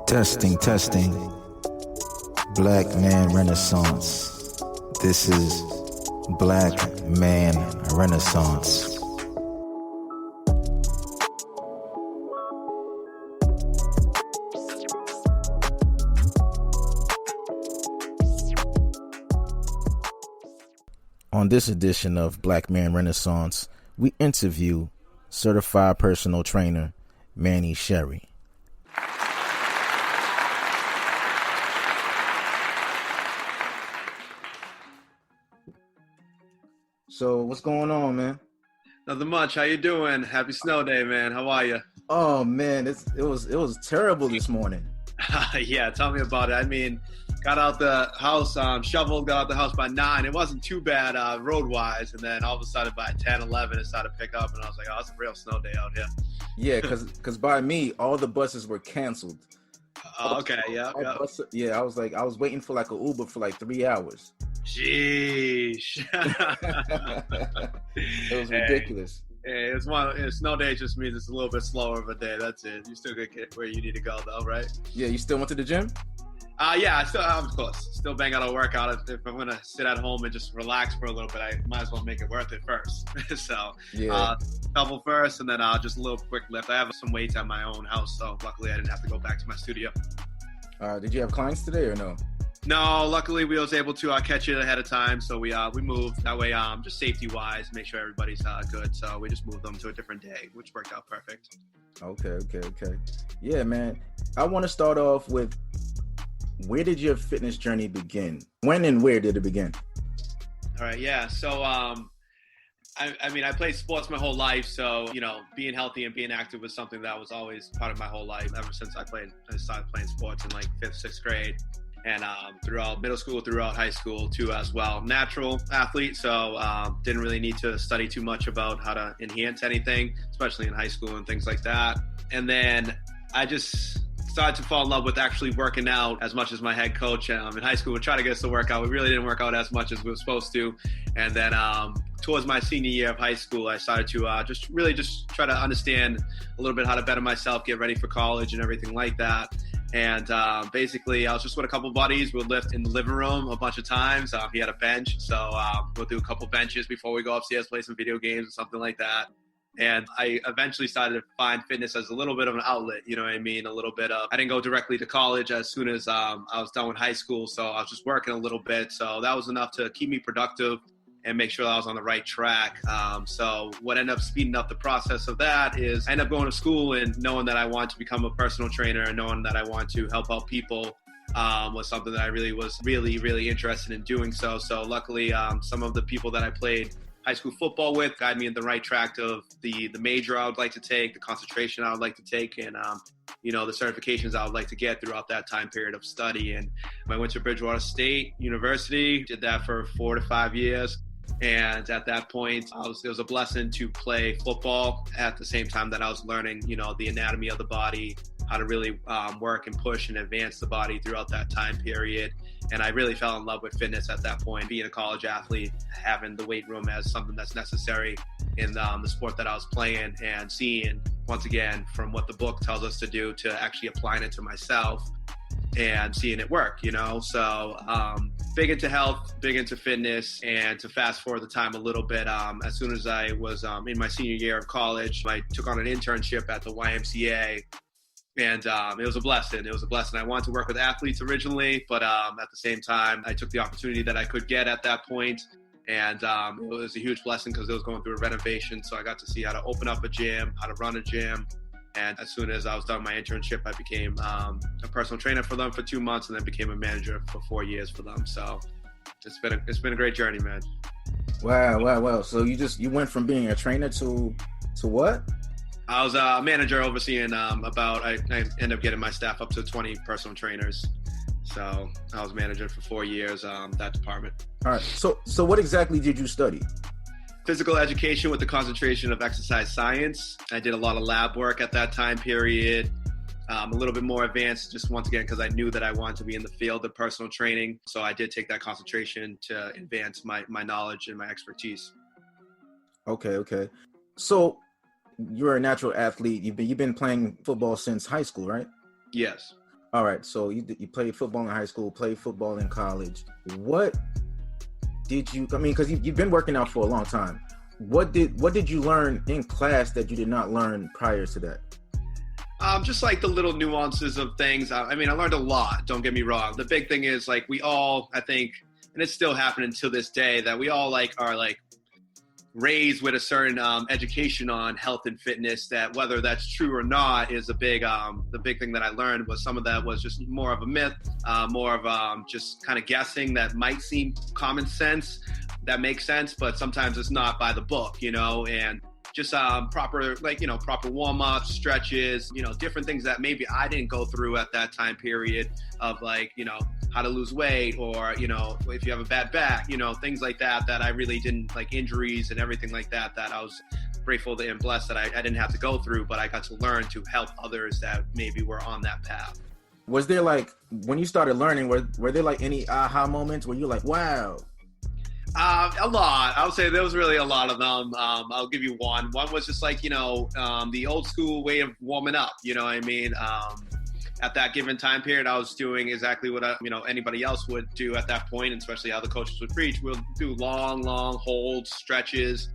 Testing, testing. Black Man Renaissance. This is Black Man Renaissance. On this edition of Black Man Renaissance, we interview certified personal trainer Manny Chery. So what's going on, man? Nothing much. How you doing? Happy snow day, man. How are you? Oh man, it was terrible this morning. Yeah, tell me about it. I mean, got out the house, shoveled, got out the house by 9. It wasn't too bad road-wise, and then all of a sudden by 10, 11, it started to pick up, and I was like, oh, it's a real snow day out here. Yeah, because by me, all the buses were canceled. Okay, yeah. I was waiting for like an Uber for like 3 hours. Sheesh. It was ridiculous. Hey, snow day just means it's a little bit slower of a day. That's it. You still get where you need to go, though, right? Yeah, you still went to the gym? Yeah, of course. Still bang out a workout. If I'm gonna sit at home and just relax for a little bit, I might as well make it worth it first. So, yeah. Double first, and then just a little quick lift. I have some weights at my own house, so luckily I didn't have to go back to my studio. Did you have clients today or no? No, luckily we was able to catch it ahead of time, so we moved that way. Just safety wise, make sure everybody's good. So we just moved them to a different day, which worked out perfect. Okay. Yeah, man. I want to start off with, where did your fitness journey begin? When and where did it begin? All right, yeah. So I mean, I played sports my whole life, so being healthy and being active was something that was always part of my whole life ever since I started playing sports in like 5th, 6th grade. And throughout middle school, throughout high school too as well. Natural athlete, so didn't really need to study too much about how to enhance anything, especially in high school and things like that. And then I just started to fall in love with actually working out as much as my head coach in high school would try to get us to work out. We really didn't work out as much as we were supposed to. And then towards my senior year of high school, I started to just try to understand a little bit how to better myself, get ready for college and everything like that. And basically, I was just with a couple buddies. We'd lift in the living room a bunch of times. He had a bench, so we'll do a couple benches before we go upstairs, play some video games or something like that. And I eventually started to find fitness as a little bit of an outlet, you know what I mean? I didn't go directly to college as soon as I was done with high school, so I was just working a little bit. So that was enough to keep me productive and make sure that I was on the right track. So what ended up speeding up the process of that is I ended up going to school and knowing that I wanted to become a personal trainer and knowing that I want to help out people was something that I really was really interested in doing so. So luckily, some of the people that I played high school football with guided me in the right track of the major I would like to take, the concentration I would like to take, and the certifications I would like to get throughout that time period of study. And I went to Bridgewater State University, did that for 4 to 5 years. And at that point, it was a blessing to play football at the same time that I was learning, the anatomy of the body, how to really work and push and advance the body throughout that time period. And I really fell in love with fitness at that point, being a college athlete, having the weight room as something that's necessary in the sport that I was playing, and seeing, once again, from what the book tells us to do to actually applying it to myself and seeing it work, So big into health, big into fitness. And to fast forward the time a little bit, as soon as I was in my senior year of college, I took on an internship at the YMCA. And it was a blessing. I wanted to work with athletes originally, but at the same time, I took the opportunity that I could get at that point. And it was a huge blessing because it was going through a renovation. So I got to see how to open up a gym, how to run a gym. And as soon as I was done my internship, I became a personal trainer for them for 2 months, and then became a manager for 4 years for them. So it's been a great journey, man. Wow. So you went from being a trainer to what? I was a manager overseeing I ended up getting my staff up to 20 personal trainers. So I was manager for 4 years, that department. All right. So what exactly did you study? Physical education with the concentration of exercise science. I did a lot of lab work at that time period, a little bit more advanced, just once again, because I knew that I wanted to be in the field of personal training. So I did take that concentration to advance my knowledge and my expertise. Okay. So you're a natural athlete. You've been playing football since high school, right? Yes. All right, so you played football in high school, played football in college. What did you? I mean, because you've been working out for a long time. What did you learn in class that you did not learn prior to that? Just like the little nuances of things. I mean, I learned a lot. Don't get me wrong. The big thing is like we all, I think, and it's still happening to this day, that we all like are like raised with a certain education on health and fitness, that whether that's true or not is the big thing that I learned was some of that was just more of a myth, more of just kind of guessing that might seem common sense, that makes sense, but sometimes it's not by the book, and just proper warm-ups, stretches, different things that maybe I didn't go through at that time period of how to lose weight, or, if you have a bad back, things like that I really didn't, like injuries and everything like that I was grateful and blessed that I didn't have to go through, but I got to learn to help others that maybe were on that path. Was there when you started learning, were there any aha moments where you're like, wow? A lot. I would say there was really a lot of them. I'll give you one. One was just the old school way of warming up. You know what I mean? At that given time period, I was doing exactly what anybody else would do at that point, and especially how the coaches would preach. We'll do long holds, stretches,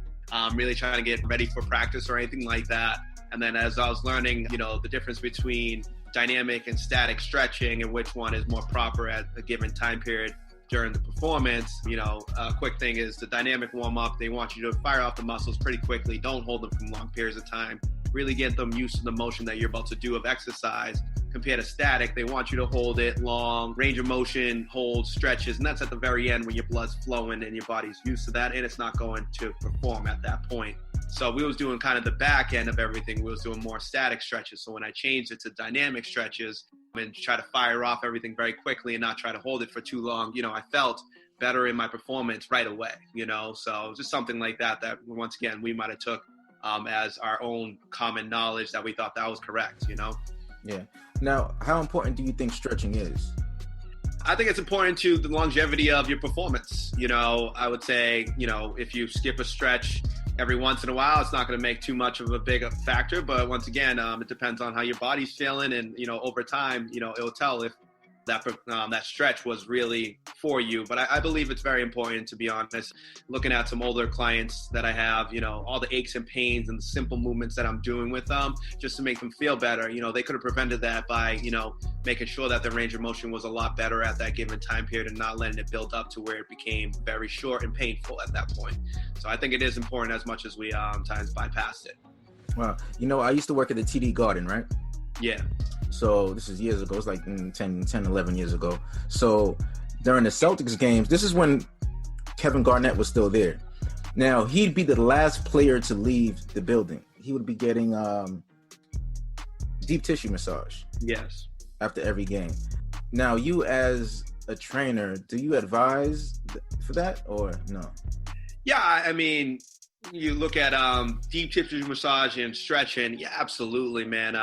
really trying to get ready for practice or anything like that. And then as I was learning, the difference between dynamic and static stretching and which one is more proper at a given time period during the performance, a quick thing is the dynamic warm-up. They want you to fire off the muscles pretty quickly. Don't hold them from long periods of time. Really get them used to the motion that you're about to do of exercise. Compared to static, they want you to hold it long, range of motion, hold, stretches, and that's at the very end when your blood's flowing and your body's used to that, and it's not going to perform at that point. So we was doing kind of the back end of everything. We was doing more static stretches. So when I changed it to dynamic stretches and try to fire off everything very quickly and not try to hold it for too long, I felt better in my performance right away, So just something like that once again, we might have took as our own common knowledge that we thought that was correct, Yeah. Now, how important do you think stretching is? I think it's important to the longevity of your performance. I would say, if you skip a stretch every once in a while, it's not going to make too much of a big factor. But once again, it depends on how your body's feeling. And, over time, it'll tell if that stretch was really for you. But I believe it's very important, to be honest, looking at some older clients that I have, all the aches and pains and the simple movements that I'm doing with them just to make them feel better. They could have prevented that by, making sure that the range of motion was a lot better at that given time period and not letting it build up to where it became very short and painful at that point. So I think it is important as much as we times bypassed it. Wow. I used to work at the TD Garden, right? Yeah. So this is years ago. It's like 10, 11 years ago. So during the Celtics games, this is when Kevin Garnett was still there. Now, he'd be the last player to leave the building. He would be getting deep tissue massage. Yes. After every game. Now, you as a trainer, do you advise for that or no? Yeah, I mean, you look at deep tissue massage and stretching, yeah, absolutely, man.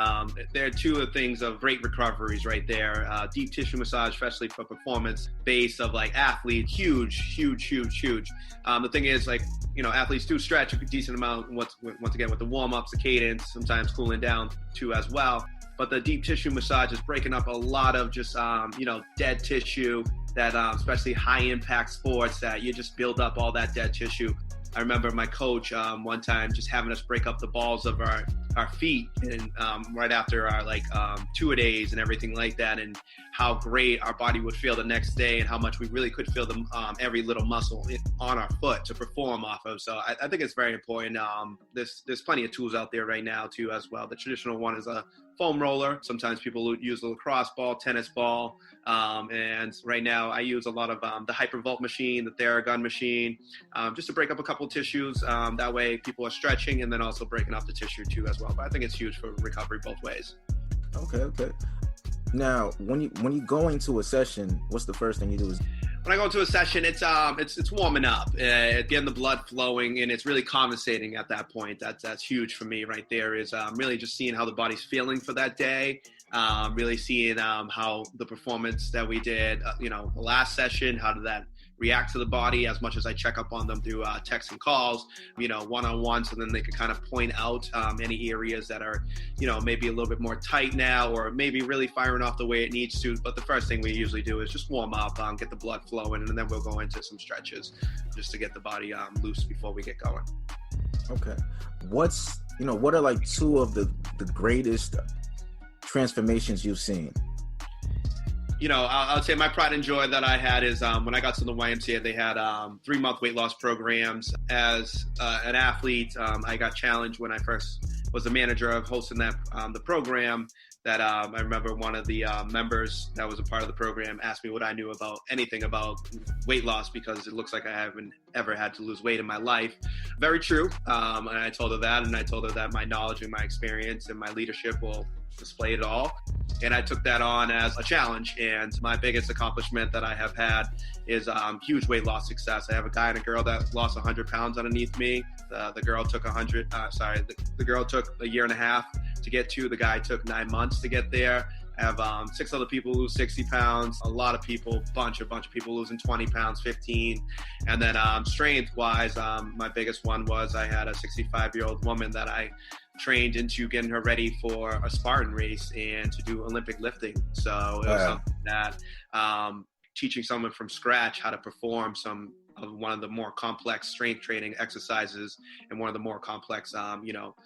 They're two of things of great recoveries right there. Deep tissue massage, especially for performance base of athletes, huge. The thing is, athletes do stretch a decent amount once again with the warm-ups, the cadence, sometimes cooling down too as well. But the deep tissue massage is breaking up a lot of just, dead tissue that, especially high impact sports, that you just build up all that dead tissue. I remember my coach one time just having us break up the balls of our feet and right after our two-a-days and everything like that, and how great our body would feel the next day and how much we really could feel every little muscle on our foot to perform off of. So I think it's very important. There's plenty of tools out there right now too as well. The traditional one is a foam roller. Sometimes people use a lacrosse ball, tennis ball. And right now I use a lot of the Hypervolt machine, the Theragun machine, just to break up a couple of tissues. That way people are stretching and then also breaking up the tissue too as well. But I think it's huge for recovery both ways. Okay. Now, when you go into a session, what's the first thing you do? When I go into a session, it's warming up, getting the blood flowing, and it's really compensating at that point. That's huge for me right there, is really just seeing how the body's feeling for that day, really seeing how the performance that we did, the last session, how did that react to the body as much as I check up on them through texts and calls, one-on-one, so then they can kind of point out any areas that are, maybe a little bit more tight now, or maybe really firing off the way it needs to. But the first thing we usually do is just warm up, get the blood flowing, and then we'll go into some stretches just to get the body loose before we get going. Okay. What are like two of the greatest transformations you've seen? I'll say my pride and joy that I had is when I got to the YMCA, they had 3-month weight loss programs. As an athlete, I got challenged when I first was the manager of hosting that the program. That I remember one of the members that was a part of the program asked me what I knew about anything about weight loss, because it looks like I haven't ever had to lose weight in my life. Very true. And I told her that, and I told her that my knowledge and my experience and my leadership will display it all. And I took that on as a challenge. And my biggest accomplishment that I have had is huge weight loss success. I have a guy and a girl that lost 100 pounds underneath me. The girl took the girl took a year and a half to get to. The guy took 9 months to get there. I have 6 other people lose 60 pounds. A lot of people, bunch of people losing 20 pounds, 15. And then strength-wise, my biggest one was I had a 65-year-old woman that I trained into getting her ready for a Spartan race and to do Olympic lifting. So it was something that teaching someone from scratch how to perform one of the more complex strength training exercises and one of the more complex,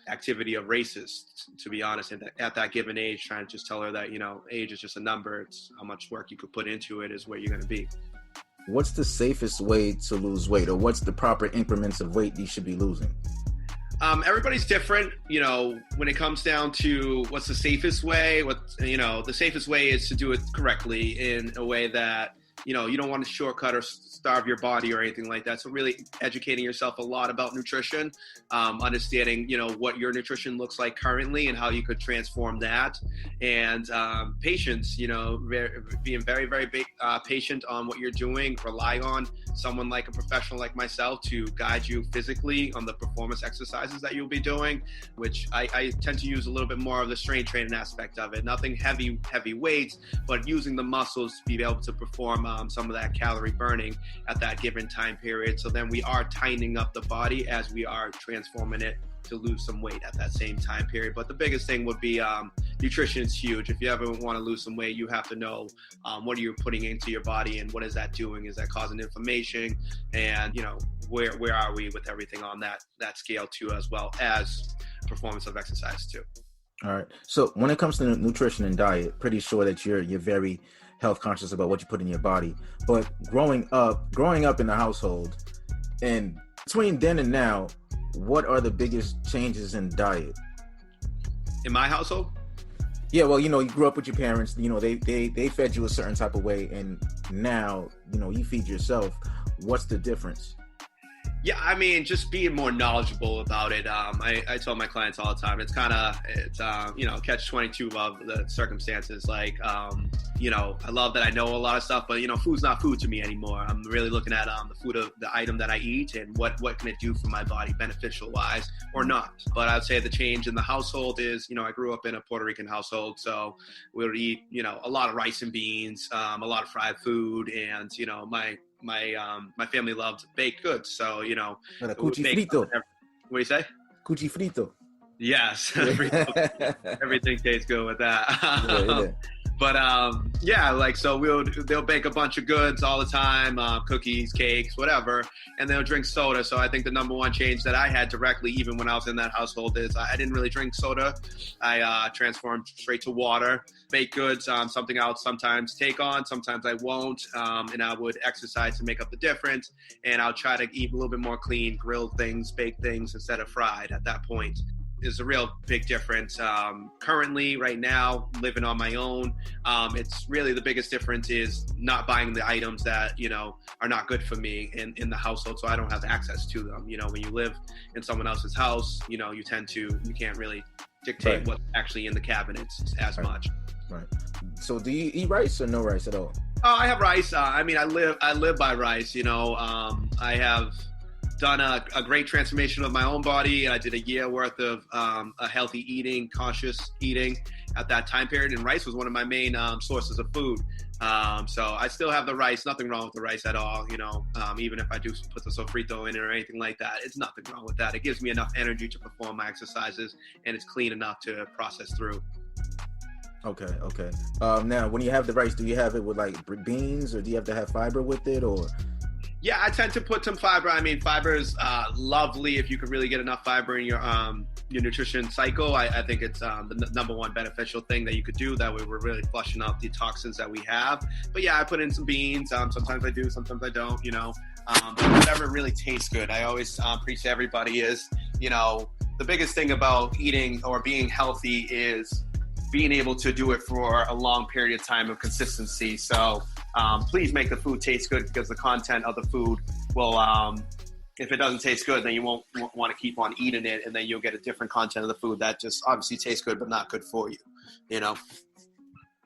activity of races, to be honest. And at that given age, trying to just tell her that, age is just a number. It's how much work you could put into it is where you're going to be. What's the safest way to lose weight, or what's the proper increments of weight you should be losing? Everybody's different, when it comes down to what's the safest way. The safest way is to do it correctly in a way that, you don't want to shortcut or starve your body or anything like that. So really educating yourself a lot about nutrition, understanding, what your nutrition looks like currently and how you could transform that. And patience, being very, very big, patient on what you're doing. Rely on someone like a professional like myself to guide you physically on the performance exercises that you'll be doing, which I tend to use a little bit more of the strength training aspect of it. Nothing heavy weights, but using the muscles to be able to perform some of that calorie burning at that given time period. So then we are tightening up the body as we are transforming it to lose some weight at that same time period. But the biggest thing would be nutrition is huge. If you ever want to lose some weight, you have to know what are you putting into your body and what is that doing? Is that causing inflammation? And where are we with everything on that scale too, as well as performance of exercise too. All right. So when it comes to nutrition and diet, pretty sure that you're very health conscious about what you put in your body. But growing up in the household, and between then and now, what are the biggest changes in diet? In my household? Yeah, well, you grew up with your parents, they fed you a certain type of way, and now, you feed yourself. What's the difference? Yeah, I mean, just being more knowledgeable about it. I tell my clients all the time, it's catch-22 of the circumstances. Like, I love that I know a lot of stuff, but, food's not food to me anymore. I'm really looking at the item that I eat and what can it do for my body, beneficial-wise or not. But I'd say the change in the household is, I grew up in a Puerto Rican household, so we would eat, a lot of rice and beans, a lot of fried food, and, my family loved baked goods, so cuchi frito. What do you say? Cuchi frito. Yes, everything tastes good with that. Yeah. But so they'll bake a bunch of goods all the time, cookies, cakes, whatever, and they'll drink soda. So I think the number one change that I had directly, even when I was in that household, is I didn't really drink soda. I transformed straight to water. Baked goods, something I'll sometimes take on, sometimes I won't, and I would exercise to make up the difference. And I'll try to eat a little bit more clean, grilled things, baked things instead of fried at that point. Is a real big difference. Currently, right now, living on my own, it's really the biggest difference is not buying the items that, are not good for me in the household, so I don't have access to them. When you live in someone else's house, you can't really dictate what's actually in the cabinets as much. Right. So do you eat rice or no rice at all? I have rice. I live by rice. I have done a great transformation of my own body. I did a year worth of a healthy eating, conscious eating at that time period, and rice was one of my main sources of food. So I still have the rice, nothing wrong with the rice at all, even if I do put the sofrito in it or anything like that, it's nothing wrong with that. It gives me enough energy to perform my exercises, and it's clean enough to process through. Okay. Now, when you have the rice, do you have it with like beans, or do you have to have fiber with it, or? Yeah, I tend to put some fiber. I mean, fiber is lovely if you can really get enough fiber in your nutrition cycle. I think it's the number one beneficial thing that you could do. That way we're really flushing out the toxins that we have. But yeah, I put in some beans. Sometimes I do, sometimes I don't, but whatever really tastes good. I always preach to everybody is, the biggest thing about eating or being healthy is being able to do it for a long period of time of consistency. So please make the food taste good, because the content of the food will, if it doesn't taste good, then you won't want to keep on eating it, and then you'll get a different content of the food that just obviously tastes good but not good for you,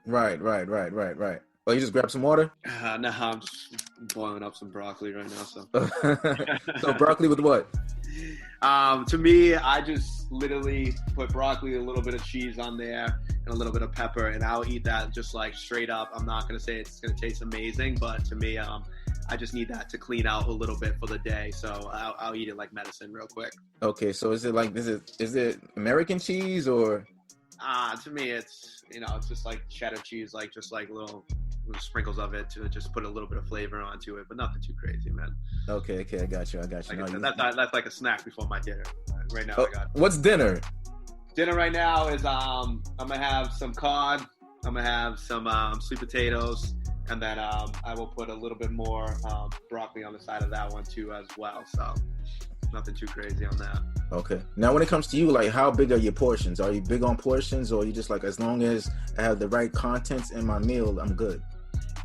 Right. Well, you just grab some water? No, I'm just boiling up some broccoli right now. So, So broccoli with what? To me, I just literally put broccoli, a little bit of cheese on there, and a little bit of pepper, and I'll eat that just like straight up. I'm not going to say it's going to taste amazing, but to me, I just need that to clean out a little bit for the day. So I'll eat it like medicine real quick. Okay, so is it American cheese, or? To me, it's just like cheddar cheese, just like little sprinkles of it to just put a little bit of flavor onto it, but nothing too crazy, man. Okay, I got you. Like I said, that's like a snack before my dinner. Right now, I got. What's dinner? Dinner right now is I'm gonna have some cod. I'm gonna have some sweet potatoes, and then I will put a little bit more broccoli on the side of that one too as well. So nothing too crazy on that. Okay. Now, when it comes to you, like, how big are your portions? Are you big on portions, or are you just like, as long as I have the right contents in my meal, I'm good?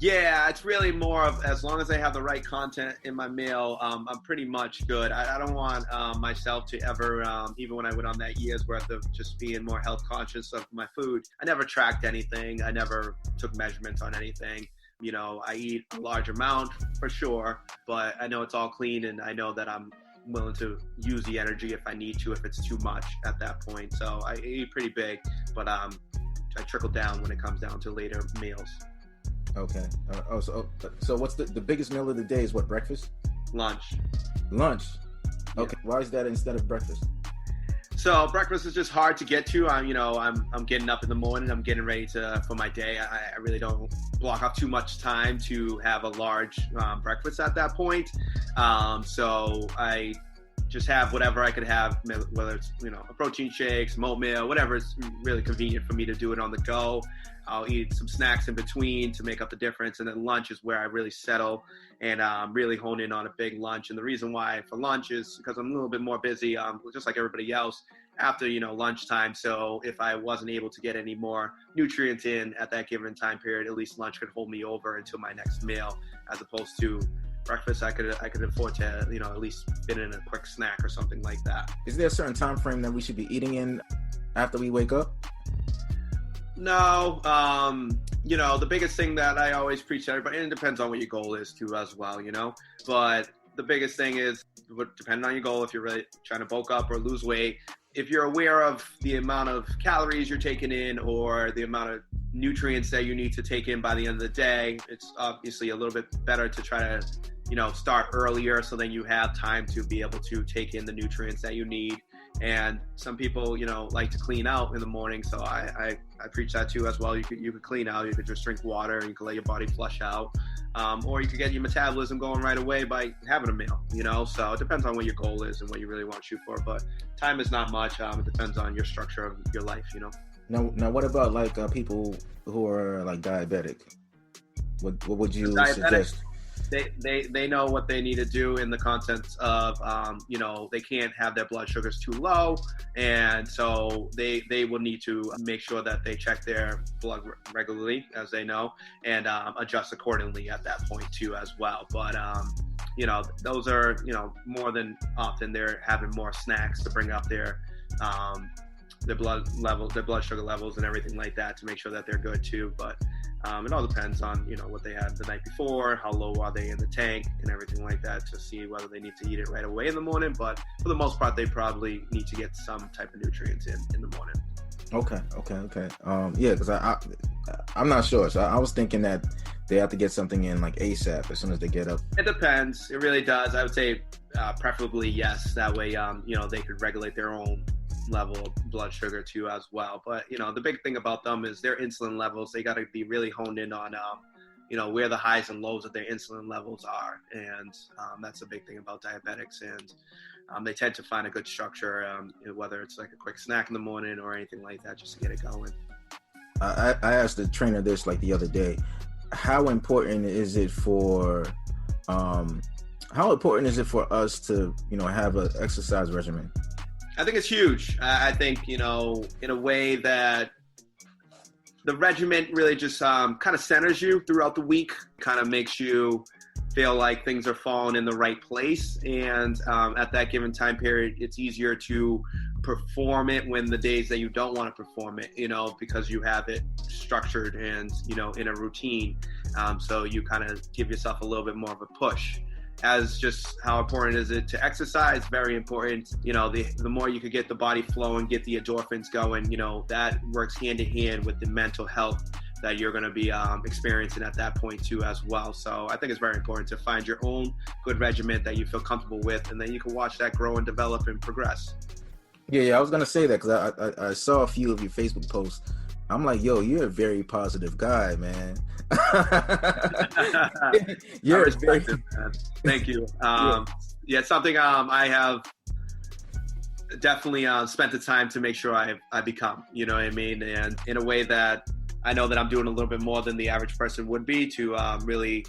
Yeah, it's really more of, as long as I have the right content in my meal, I'm pretty much good. I don't want myself to ever, even when I went on that year's worth of just being more health conscious of my food, I never tracked anything. I never took measurements on anything. I eat a large amount for sure, but I know it's all clean, and I know that I'm willing to use the energy if I need to, if it's too much at that point. So I eat pretty big, but I trickle down when it comes down to later meals. Okay. So what's the biggest meal of the day is what, breakfast? Lunch. Okay. Yeah. Why is that instead of breakfast? So breakfast is just hard to get to. I'm getting up in the morning. I'm getting ready for my day. I really don't block off too much time to have a large breakfast at that point. So I just have whatever I could have, whether it's, a protein shake, some oatmeal, whatever is really convenient for me to do it on the go. I'll eat some snacks in between to make up the difference. And then lunch is where I really settle and really hone in on a big lunch. And the reason why for lunch is because I'm a little bit more busy, just like everybody else, after, lunchtime. So if I wasn't able to get any more nutrients in at that given time period, at least lunch could hold me over until my next meal, as opposed to breakfast. I could afford to, at least fit in a quick snack or something like that. Is there a certain time frame that we should be eating in after we wake up? No, the biggest thing that I always preach to everybody, and it depends on what your goal is too as well, but the biggest thing is, depending on your goal, if you're really trying to bulk up or lose weight, if you're aware of the amount of calories you're taking in or the amount of nutrients that you need to take in by the end of the day, it's obviously a little bit better to try to, start earlier, so then you have time to be able to take in the nutrients that you need. And some people, like to clean out in the morning. So I preach that too as well. You could clean out. You could just drink water, and you can let your body flush out. Or you could get your metabolism going right away by having a meal, So it depends on what your goal is and what you really want to shoot for. But time is not much. It depends on your structure of your life, Now what about like people who are like diabetic? What would you suggest? They know what they need to do in the context of, they can't have their blood sugars too low. And so they will need to make sure that they check their blood regularly, as they know, and adjust accordingly at that point too as well. But, those are, more than often they're having more snacks to bring up their blood levels, their blood sugar levels and everything like that to make sure that they're good too. But it all depends on, what they had the night before, how low are they in the tank and everything like that to see whether they need to eat it right away in the morning. But for the most part, they probably need to get some type of nutrients in the morning. Okay. Yeah, because I'm not sure. So I was thinking that they have to get something in like ASAP as soon as they get up. It depends. It really does. I would say preferably yes. That way, they could regulate their own level of blood sugar too as well. But, the big thing about them is their insulin levels. They got to be really honed in on, where the highs and lows of their insulin levels are. And that's a big thing about diabetics. And they tend to find a good structure, whether it's like a quick snack in the morning or anything like that, just to get it going. I asked the trainer this like the other day. How important is it for us to, have an exercise regimen? I think it's huge. I think, in a way that the regimen really just kind of centers you throughout the week, kind of makes you feel like things are falling in the right place. And at that given time period, it's easier to perform it when the days that you don't want to perform it, because you have it structured and, in a routine. So you kind of give yourself a little bit more of a push. As just how important is it to exercise? Very important. The more you could get the body flowing, get the endorphins going, that works hand in hand with the mental health that you're going to be experiencing at that point too as well. So I think it's very important to find your own good regimen that you feel comfortable with, and then you can watch that grow and develop and progress. Yeah, I was going to say that because I saw a few of your Facebook posts. I'm like, yo, you're a very positive guy, man. You're respected, man. Thank you. Yeah, something I have definitely spent the time to make sure I become, you know what I mean? And in a way that I know that I'm doing a little bit more than the average person would be to really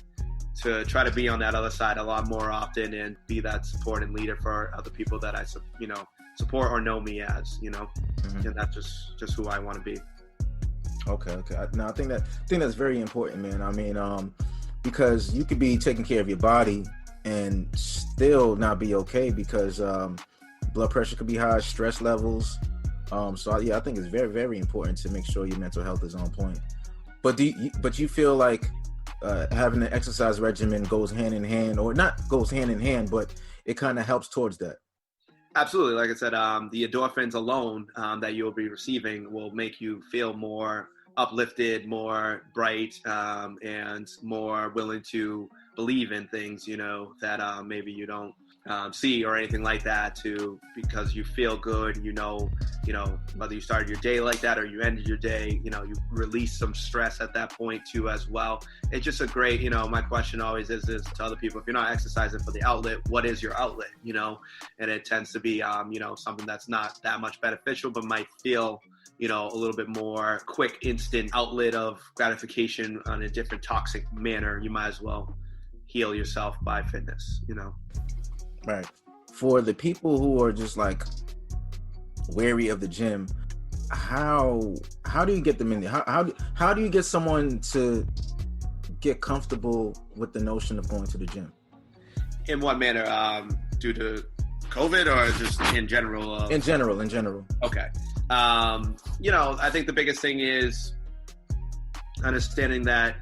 to try to be on that other side a lot more often and be that support and leader for other people that I, support or know me as, Mm-hmm. And that's just who I want to be. Okay. No, I think that's very important, man. I mean, because you could be taking care of your body and still not be okay because blood pressure could be high, stress levels. So I think it's very, very important to make sure your mental health is on point. But you feel like having an exercise regimen goes hand in hand, or not goes hand in hand, but it kind of helps towards that? Absolutely. Like I said, the endorphins alone that you'll be receiving will make you feel more uplifted, more bright, and more willing to believe in things, that maybe you don't see or anything like that because you feel good, whether you started your day like that or you ended your day, you release some stress at that point too as well. It's just a great, my question always is to other people, if you're not exercising for the outlet, what is your outlet, and it tends to be, something that's not that much beneficial, but might feel, a little bit more quick, instant outlet of gratification on a different toxic manner. You might as well heal yourself by fitness, Right. For the people who are just like wary of the gym, how do you get them in there? How do you get someone to get comfortable with the notion of going to the gym? In what manner? Due to COVID or just in general? In general. Okay. I think the biggest thing is understanding that,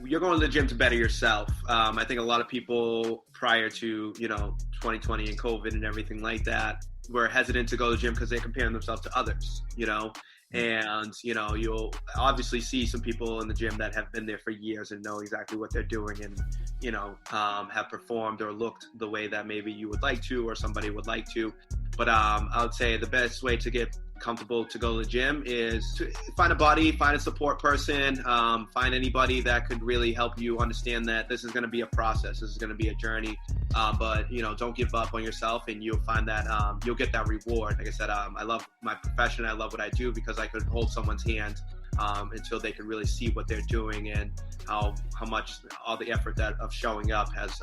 you're going to the gym to better yourself. I think a lot of people prior to, 2020 and COVID and everything like that were hesitant to go to the gym because they're comparing themselves to others, and, you'll obviously see some people in the gym that have been there for years and know exactly what they're doing and, have performed or looked the way that maybe you would like to or somebody would like to. But I would say the best way to get comfortable to go to the gym is to find a buddy, find a support person, find anybody that could really help you understand that this is going to be a process. This is going to be a journey. But, don't give up on yourself and you'll find that you'll get that reward. Like I said, I love my profession. I love what I do because I could hold someone's hand until they can really see what they're doing and how much all the effort of showing up has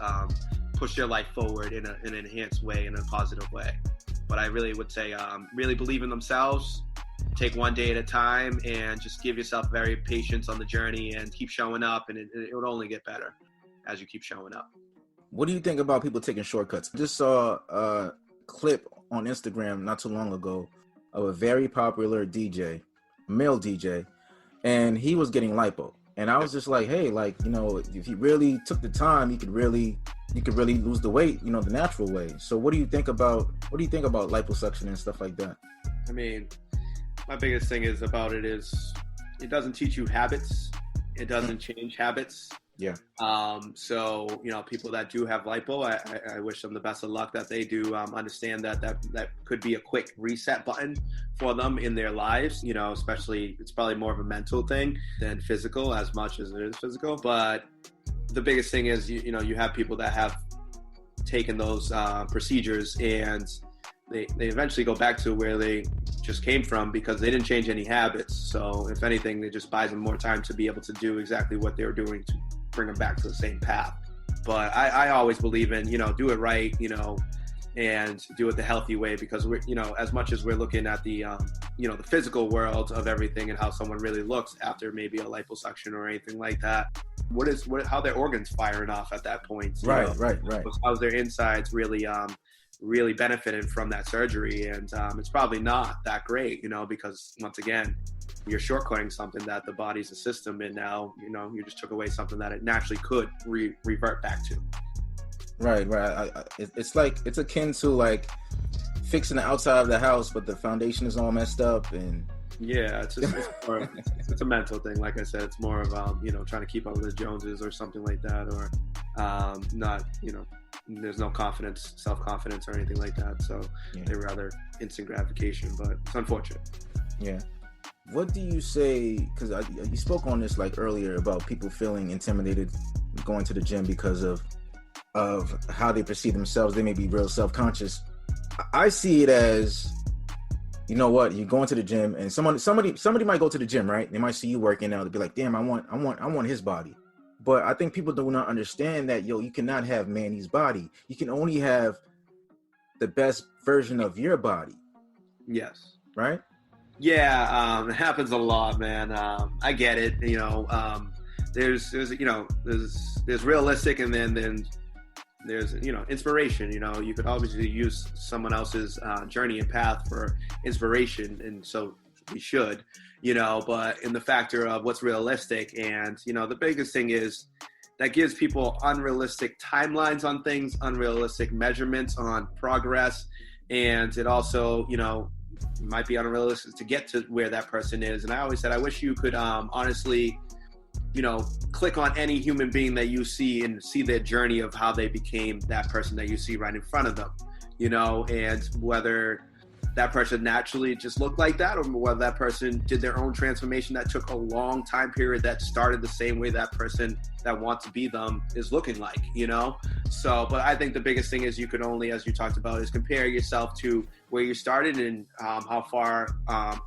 pushed their life forward in an enhanced way, in a positive way. But I really would say really believe in themselves, take one day at a time, and just give yourself very patience on the journey and keep showing up, and it would only get better as you keep showing up. What do you think about people taking shortcuts? I just saw a clip on Instagram not too long ago of a very popular DJ, male DJ, and he was getting lipo. And I was just like, hey, if you really took the time, you could really lose the weight, the natural way. So what do you think about liposuction and stuff like that? I mean, my biggest thing about it is it doesn't teach you habits. It doesn't change habits. Yeah. So, people that do have lipo, I wish them the best of luck, that they do understand that could be a quick reset button for them in their lives, especially it's probably more of a mental thing than physical, as much as it is physical. But the biggest thing is, you have people that have taken those procedures and they eventually go back to where they just came from because they didn't change any habits. So if anything, it just buys them more time to be able to do exactly what they were doing to bring them back to the same path. But I always believe in, do it right, and do it the healthy way, because we're, as much as we're looking at the, the physical world of everything and how someone really looks after maybe a liposuction or anything like that, how their organs firing off at that point. Right. How's their insides really benefiting from that surgery? And it's probably not that great, because once again, you're shortcutting something that the body's a system, and now, you just took away something that it naturally could revert back to. Right. It's akin to like fixing the outside of the house, but the foundation is all messed up. And yeah, it's a mental thing. Like I said, it's more of trying to keep up with the Joneses or something like that, or not. There's no confidence, self-confidence, or anything like that. So They rather instant gratification, but it's unfortunate. Yeah. What do you say? Because you spoke on this like earlier about people feeling intimidated going to the gym because of how they perceive themselves. They may be real self-conscious. I see it as, you know what, you go into the gym and somebody might go to the gym, right? They might see you working out. They'll be like, damn, I want his body. But I think people do not understand that, you cannot have Manny's body. You can only have the best version of your body. Yes. Right? Yeah, it happens a lot, man. I get it. There's realistic, and then there's inspiration. You could obviously use someone else's journey and path for inspiration, and so we should, but in the factor of what's realistic. And the biggest thing is that gives people unrealistic timelines on things, unrealistic measurements on progress, and it also might be unrealistic to get to where that person is. And I always said, I wish you could honestly click on any human being that you see and see their journey of how they became that person that you see right in front of them, and whether that person naturally just looked like that, or whether that person did their own transformation that took a long time period that started the same way that person that wants to be them is looking like, So, but I think the biggest thing is you could only, as you talked about, is compare yourself to where you started and how far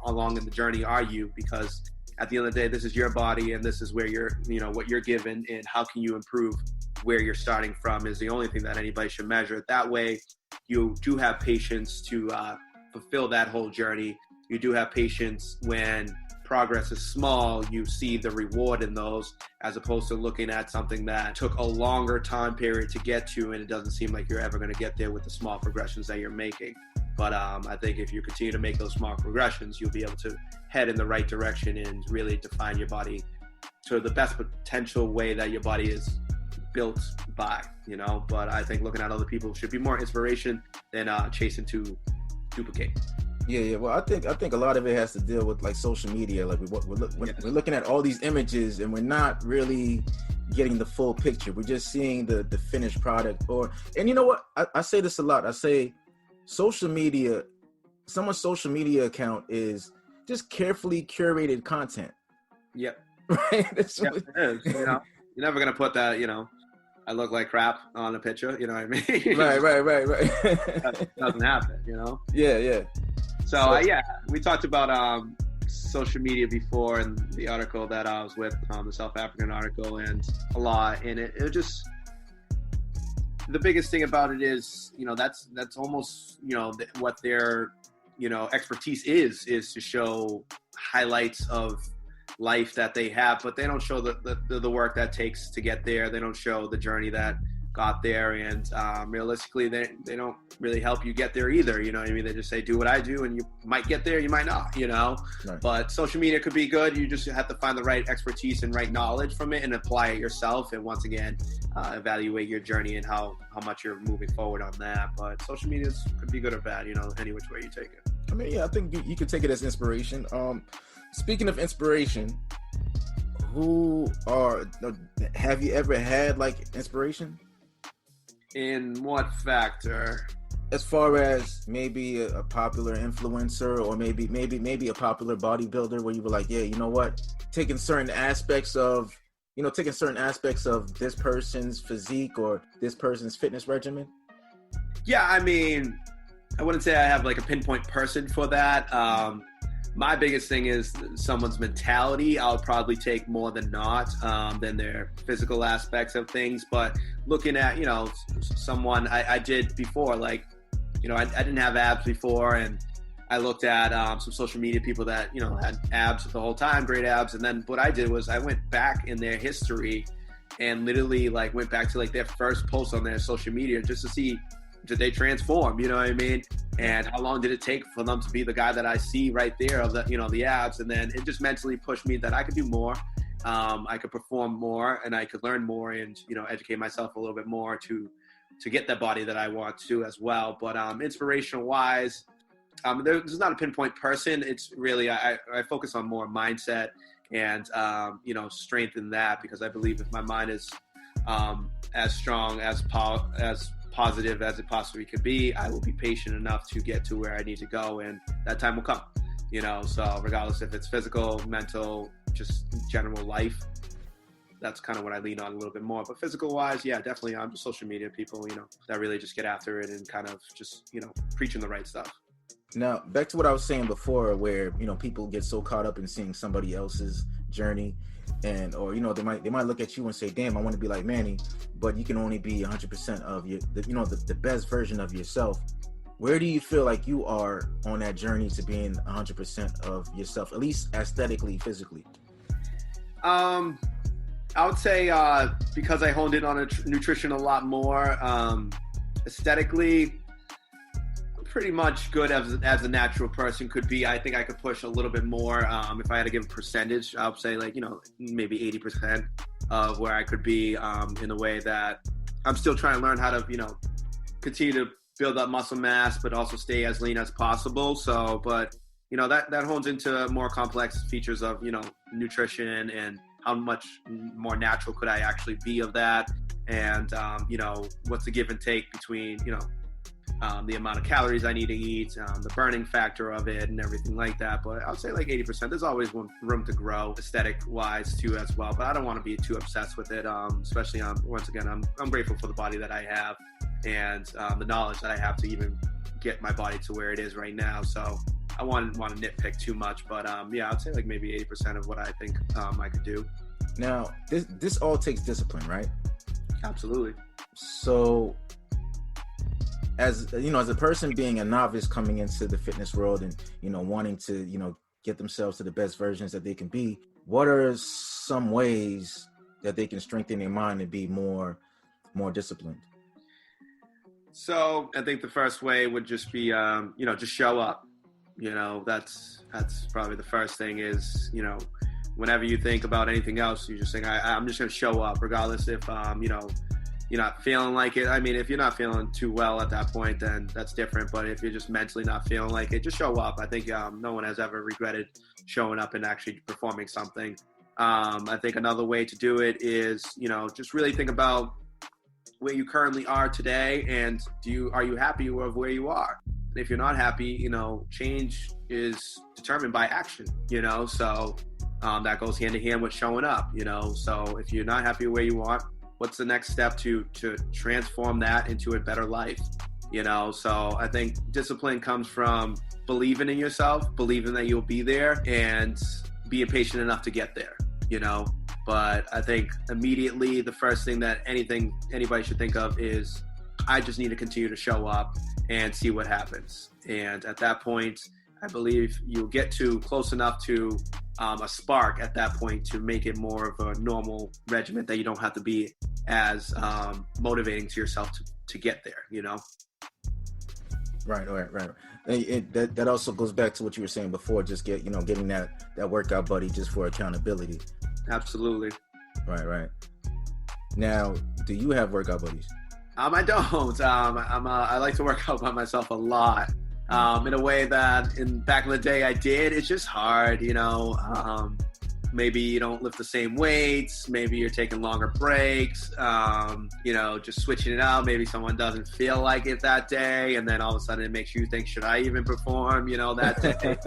along in the journey are you, because at the end of the day, this is your body and this is where you're, what you're given, and how can you improve where you're starting from is the only thing that anybody should measure. That way you do have patience to fulfill that whole journey. You do have patience when progress is small. You see the reward in those, as opposed to looking at something that took a longer time period to get to, and it doesn't seem like you're ever going to get there with the small progressions that you're making. But I think if you continue to make those small progressions, you'll be able to head in the right direction and really define your body to the best potential way that your body is built by, But I think looking at other people should be more inspiration than chasing to duplicate. Yeah. Well, I think a lot of it has to deal with like social media. Like we're looking at all these images and we're not really getting the full picture. We're just seeing the finished product. And you know what? I say this a lot. I say social media, someone's social media account is just carefully curated content. Yep. Right? It is. You're never gonna put that, I look like crap on a picture, you know what I mean? Right. That doesn't happen, Yeah. So we talked about social media before, and the article that I was with, the South African article, and a lot, and it just, the biggest thing about it is, that's almost, what their, expertise is to show highlights of life that they have, but they don't show the work that takes to get there. They don't show the journey that got there, and realistically they don't really help you get there either, you know what I mean? They just say do what I do and you might get there, you might not, Right. But social media could be good. You just have to find the right expertise and right knowledge from it and apply it yourself, and once again evaluate your journey and how much you're moving forward on that. But social media could be good or bad, any which way you take it. I mean, yeah, I think you could take it as inspiration. Speaking of inspiration, have you ever had like inspiration? In what factor? As far as maybe a popular influencer, or maybe a popular bodybuilder, where you were like, yeah, you know what, taking certain aspects of this person's physique or this person's fitness regimen. Yeah, I mean, I wouldn't say I have like a pinpoint person for that. My biggest thing is someone's mentality. I'll probably take more than not than their physical aspects of things. But looking at, someone I did before, like, I didn't have abs before, and I looked at some social media people that, had abs the whole time, great abs. And then what I did was I went back in their history and literally like went back to like their first post on their social media just to see, did they transform? You know what I mean? And how long did it take for them to be the guy that I see right there of the, the abs? And then it just mentally pushed me that I could do more. I could perform more, and I could learn more, and, educate myself a little bit more to get that body that I want to as well. But inspirational wise, there's not a pinpoint person. It's really, I focus on more mindset and, strength in that, because I believe if my mind is as strong, as positive as it possibly could be, I will be patient enough to get to where I need to go, and that time will come, so regardless if it's physical, mental, just general life, that's kind of what I lean on a little bit more. But physical wise, yeah, definitely on social media people, that really just get after it and kind of just, preaching the right stuff. Now, back to what I was saying before, where, people get so caught up in seeing somebody else's journey, and, or, they might look at you and say, damn, I want to be like Manny, but you can only be 100% of the best version of yourself. Where do you feel like you are on that journey to being 100% of yourself, at least aesthetically, physically? I would say because I honed in on nutrition a lot more, aesthetically, pretty much good as a natural person could be. I think I could push a little bit more. If I had to give a percentage, I would say maybe 80% of where I could be, in a way that I'm still trying to learn how to, continue to build up muscle mass, but also stay as lean as possible. So, but, that hones into more complex features of, nutrition, and how much more natural could I actually be of that. And, what's the give and take between, the amount of calories I need to eat, the burning factor of it, and everything like that. But I would say like 80%. There's always room to grow aesthetic-wise too as well. But I don't want to be too obsessed with it. Especially once again, I'm grateful for the body that I have, and the knowledge that I have to even get my body to where it is right now. So I want to nitpick too much. But yeah, I'd say like maybe 80% of what I think I could do. Now, this all takes discipline, right? Absolutely. So, as a person being a novice coming into the fitness world and, wanting to, get themselves to the best versions that they can be, what are some ways that they can strengthen their mind and be more disciplined? So I think the first way would just be, just show up. That's probably the first thing is, whenever you think about anything else, you just think, I'm just going to show up regardless if, you're not feeling like it. I mean, if you're not feeling too well at that point, then that's different. But if you're just mentally not feeling like it, just show up. I think no one has ever regretted showing up and actually performing something. I think another way to do it is, just really think about where you currently are today, and are you happy with where you are? And if you're not happy, change is determined by action, so that goes hand in hand with showing up, so if you're not happy where you are, what's the next step to transform that into a better life? So I think discipline comes from believing in yourself, believing that you'll be there, and being patient enough to get there, But I think immediately the first thing that anybody should think of is, I just need to continue to show up and see what happens. And at that point, I believe you'll get to close enough to a spark at that point to make it more of a normal regimen that you don't have to be as motivating to yourself to get there, Right. That also goes back to what you were saying before, just getting that workout buddy just for accountability. Absolutely. Right. Now, do you have workout buddies? I don't. I like to work out by myself a lot. in a way that back in the day I did. It's just hard, maybe you don't lift the same weights, maybe you're taking longer breaks, just switching it out. Maybe someone doesn't feel like it that day, and then all of a sudden it makes you think, should I even perform, that day?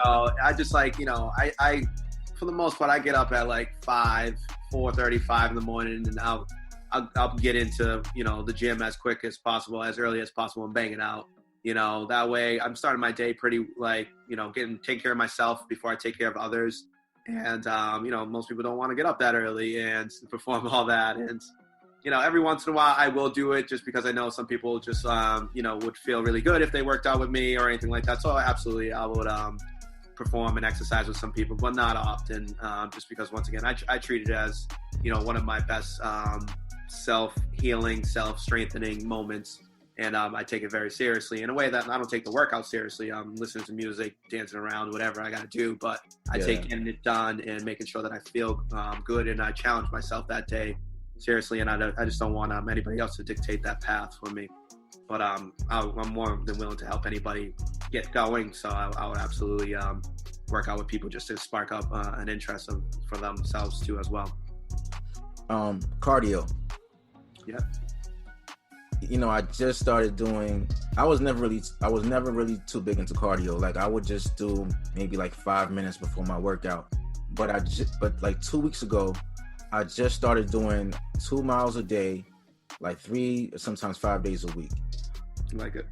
So I just I for the most part, I get up at like 4:35 in the morning, and I'll get into, the gym as quick as possible, as early as possible, and bang it out. That way I'm starting my day pretty taking care of myself before I take care of others. And, most people don't want to get up that early and perform all that. And, every once in a while I will do it just because I know some people just, would feel really good if they worked out with me or anything like that. So absolutely, I would perform and exercise with some people, but not often, just because, once again, I treat it as, one of my best self-healing, self-strengthening moments. And I take it very seriously in a way that I don't take the workout seriously. I'm listening to music, dancing around, whatever I got to do. But I take getting it done and making sure that I feel good, and I challenge myself that day seriously. And I just don't want anybody else to dictate that path for me. But I'm more than willing to help anybody get going. So I would absolutely work out with people just to spark up an interest for themselves too as well. Cardio. Yeah. I just started doing. I was never really too big into cardio. Like, I would just do maybe like 5 minutes before my workout. But like 2 weeks ago, I just started doing 2 miles a day, like 3, sometimes 5 days a week. I like it.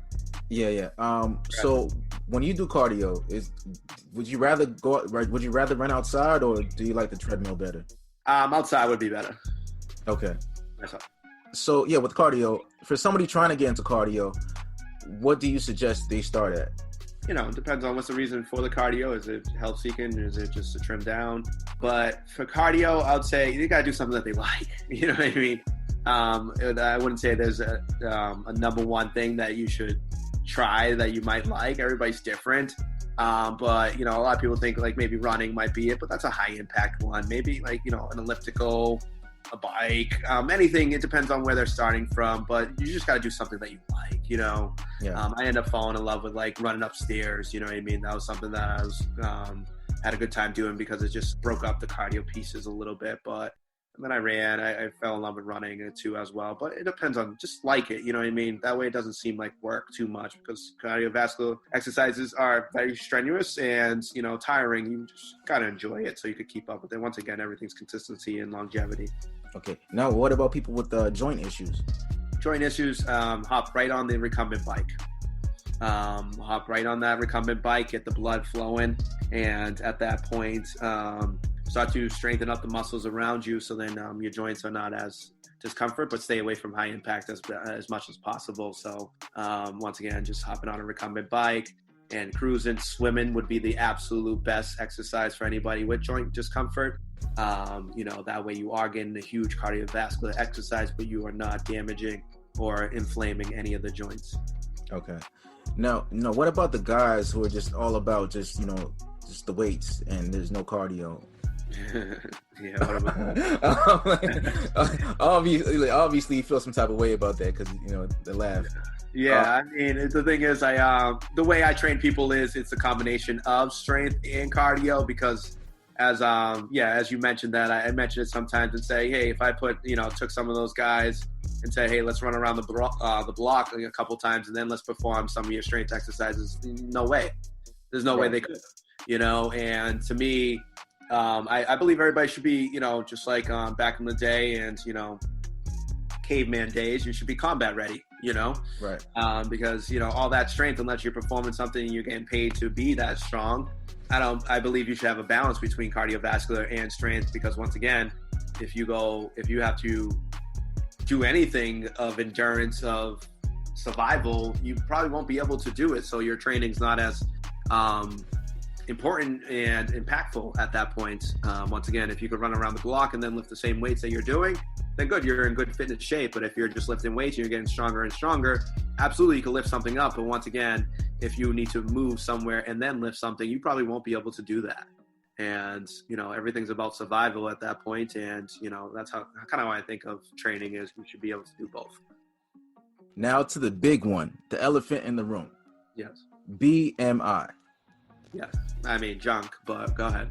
Yeah. So when you do cardio, would you rather run outside, or do you like the treadmill better? Outside would be better. Okay. That's all. So yeah, with cardio, for somebody trying to get into cardio, what do you suggest they start at? It depends on what's the reason for the cardio. Is it health seeking? Is it just to trim down? But for cardio, I would say you gotta do something that they like. You know what I mean? I wouldn't say there's a number one thing that you should try that you might like. Everybody's different. But a lot of people think like maybe running might be it, but that's a high impact one. Maybe like, an elliptical, a bike, anything. It depends on where they're starting from, but you just got to do something that you like, Yeah. I ended up falling in love with like running upstairs. You know what I mean? That was something that I was, had a good time doing because it just broke up the cardio pieces a little bit. But and then I ran, I fell in love with running too as well, but it depends on just like it. You know what I mean? That way it doesn't seem like work too much, because cardiovascular exercises are very strenuous and, tiring. You just got to enjoy it so you could keep up with it. Once again, everything's consistency and longevity. Okay. Now, what about people with joint issues? Joint issues, hop right on the recumbent bike. Hop right on that recumbent bike, get the blood flowing, and at that point, start to strengthen up the muscles around you, so then your joints are not as discomfort, but stay away from high impact as much as possible. So once again, just hopping on a recumbent bike and cruising. Swimming would be the absolute best exercise for anybody with joint discomfort. That way you are getting a huge cardiovascular exercise, but you are not damaging or inflaming any of the joints. Okay. Now, what about the guys who are just all about just the weights and there's no cardio? Yeah, what about obviously you feel some type of way about that because the laugh. Yeah, I mean, the thing is, the way I train people is it's a combination of strength and cardio, because as you mentioned that, I mentioned it sometimes and say, hey, if I took some of those guys and say, hey, let's run around the block a couple times and then let's perform some of your strength exercises. No way. There's no way they could, and to me, I believe everybody should be, just like back in the day and, caveman days, you should be combat ready, Right. Because, all that strength, unless you're performing something and you're getting paid to be that strong, I believe you should have a balance between cardiovascular and strength, because once again, if you have to do anything of endurance, of survival, you probably won't be able to do it. So your training's not as important and impactful at that point. Once again, if you could run around the block and then lift the same weights that you're doing, then good, you're in good fitness shape. But if you're just lifting weights and you're getting stronger and stronger, absolutely you can lift something up. But once again, if you need to move somewhere and then lift something, you probably won't be able to do that. And, everything's about survival at that point. And, that's how I think of training is you should be able to do both. Now to the big one, the elephant in the room. Yes. BMI. Yes. I mean, junk, but go ahead.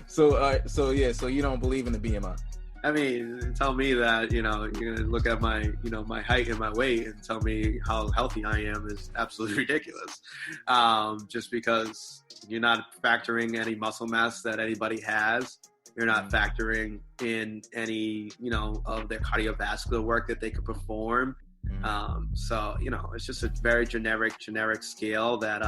So you don't believe in the BMI? I mean, tell me that, you're going to look at my, my height and my weight and tell me how healthy I am is absolutely ridiculous. Just because you're not factoring any muscle mass that anybody has. You're not factoring in any, of their cardiovascular work that they could perform. So, it's just a very generic scale that,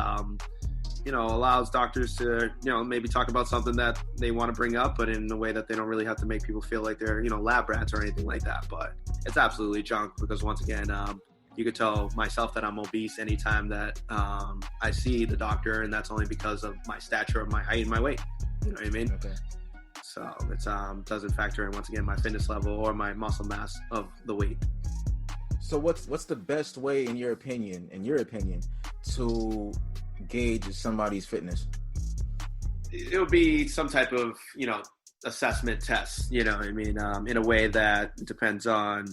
allows doctors to, maybe talk about something that they want to bring up, but in a way that they don't really have to make people feel like they're, lab rats or anything like that. But it's absolutely junk because once again, you could tell myself that I'm obese anytime that I see the doctor, and that's only because of my stature, of my height, and my weight. You know what I mean? Okay. So it doesn't factor in, once again, my fitness level or my muscle mass of the weight. So what's the best way, in your opinion, to gauge somebody's fitness? It'll be some type of, assessment test, in a way that depends on,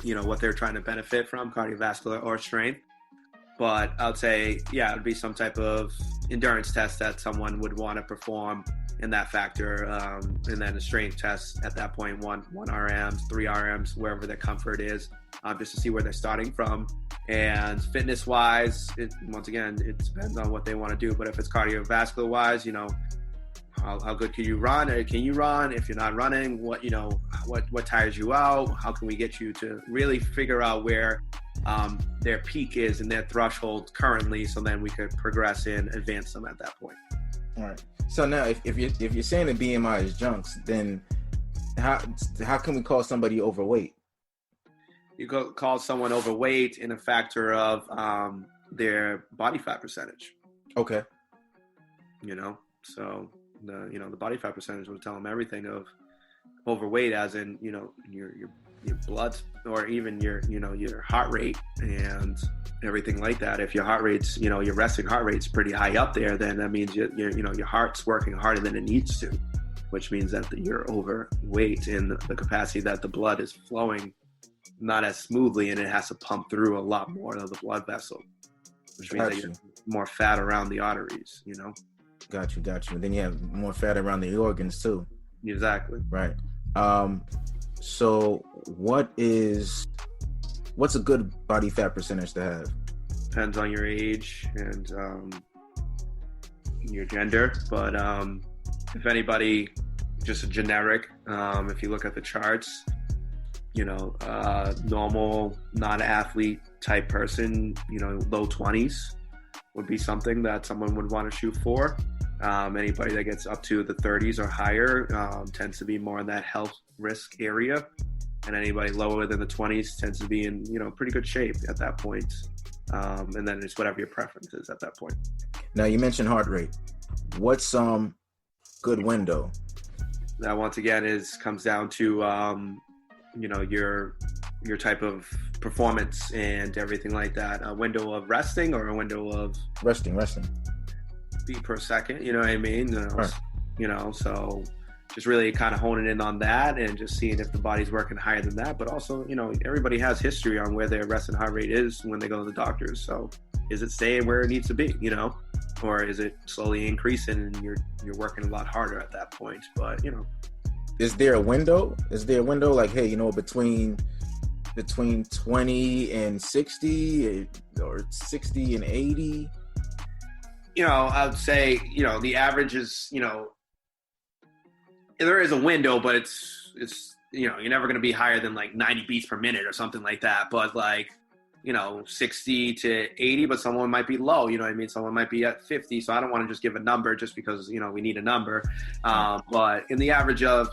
what they're trying to benefit from, cardiovascular or strength. But I'd say, yeah, it'd be some type of endurance test that someone would want to perform in that factor. And then a strength test at that point, 1 RMs, 3 RMs, wherever their comfort is, just to see where they're starting from. And fitness wise, once again, it depends on what they want to do. But if it's cardiovascular wise, how good can you run? Or can you run? If you're not running, what tires you out? How can we get you to really figure out where their peak is and their threshold currently, so then we could progress and advance them at that point. All right. So now, if you're saying the BMI is junks, then how can we call somebody overweight? You call someone overweight in a factor of their body fat percentage. Okay. So the body fat percentage will tell them everything of overweight, as in your blood, or even your heart rate and everything like that. If your heart rate's, your resting heart rate's pretty high up there, then that means your heart's working harder than it needs to, which means that you're overweight in the capacity that the blood is flowing not as smoothly, and it has to pump through a lot more of the blood vessel, which means that you have more fat around the arteries, Got you. And then you have more fat around the organs too. Exactly. Right. So what's a good body fat percentage to have? Depends on your age and your gender, but if anybody, just a generic, if you look at the charts, normal non-athlete type person, low 20s would be something that someone would want to shoot for. Anybody that gets up to the 30s or higher tends to be more in that health risk area, and anybody lower than the 20s tends to be in pretty good shape at that point. And then it's whatever your preference is at that point. Now, you mentioned heart rate. What's good window? That once again comes down to your type of performance and everything like that. A window of resting or a window of resting beat per second, you know what I mean? Right. So just really kind of honing in on that and just seeing if the body's working higher than that. But also, everybody has history on where their resting heart rate is when they go to the doctors. So is it staying where it needs to be, or is it slowly increasing and you're working a lot harder at that point? But, Is there a window? Like, hey, between 20 and 60 or 60 and 80? I would say, the average is, there is a window, but it's you're never going to be higher than like 90 beats per minute or something like that. But like, 60 to 80, but someone might be low, you know what I mean? Someone might be at 50. So I don't want to just give a number just because, we need a number. But in the average of,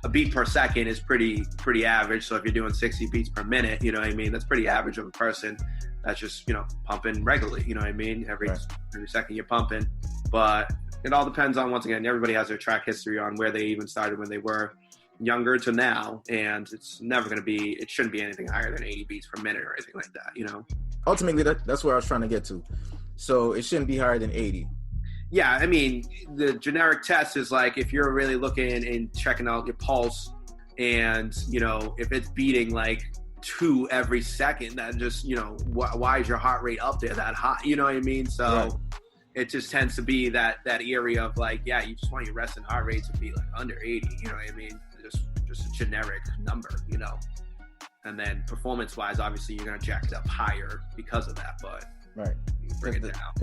a beat per second is pretty average. So if you're doing 60 beats per minute, you know what I mean? That's pretty average of a person that's just, pumping regularly, you know what I mean? Every second you're pumping. But it all depends on, once again, everybody has their track history on where they even started when they were younger to now, and it shouldn't be anything higher than 80 beats per minute or anything like that, Ultimately, that's where I was trying to get to. So it shouldn't be higher than 80. Yeah, I mean, the generic test is like if you're really looking and checking out your pulse and, if it's beating like 2 every second, that just, why is your heart rate up there that high? You know what I mean? So Right. it just tends to be that area of like, yeah, you just want your resting heart rate to be like under 80, you know what I mean? Just a generic number, and then performance wise, obviously you're going to jack it up higher because of that, but Right. you bring it down.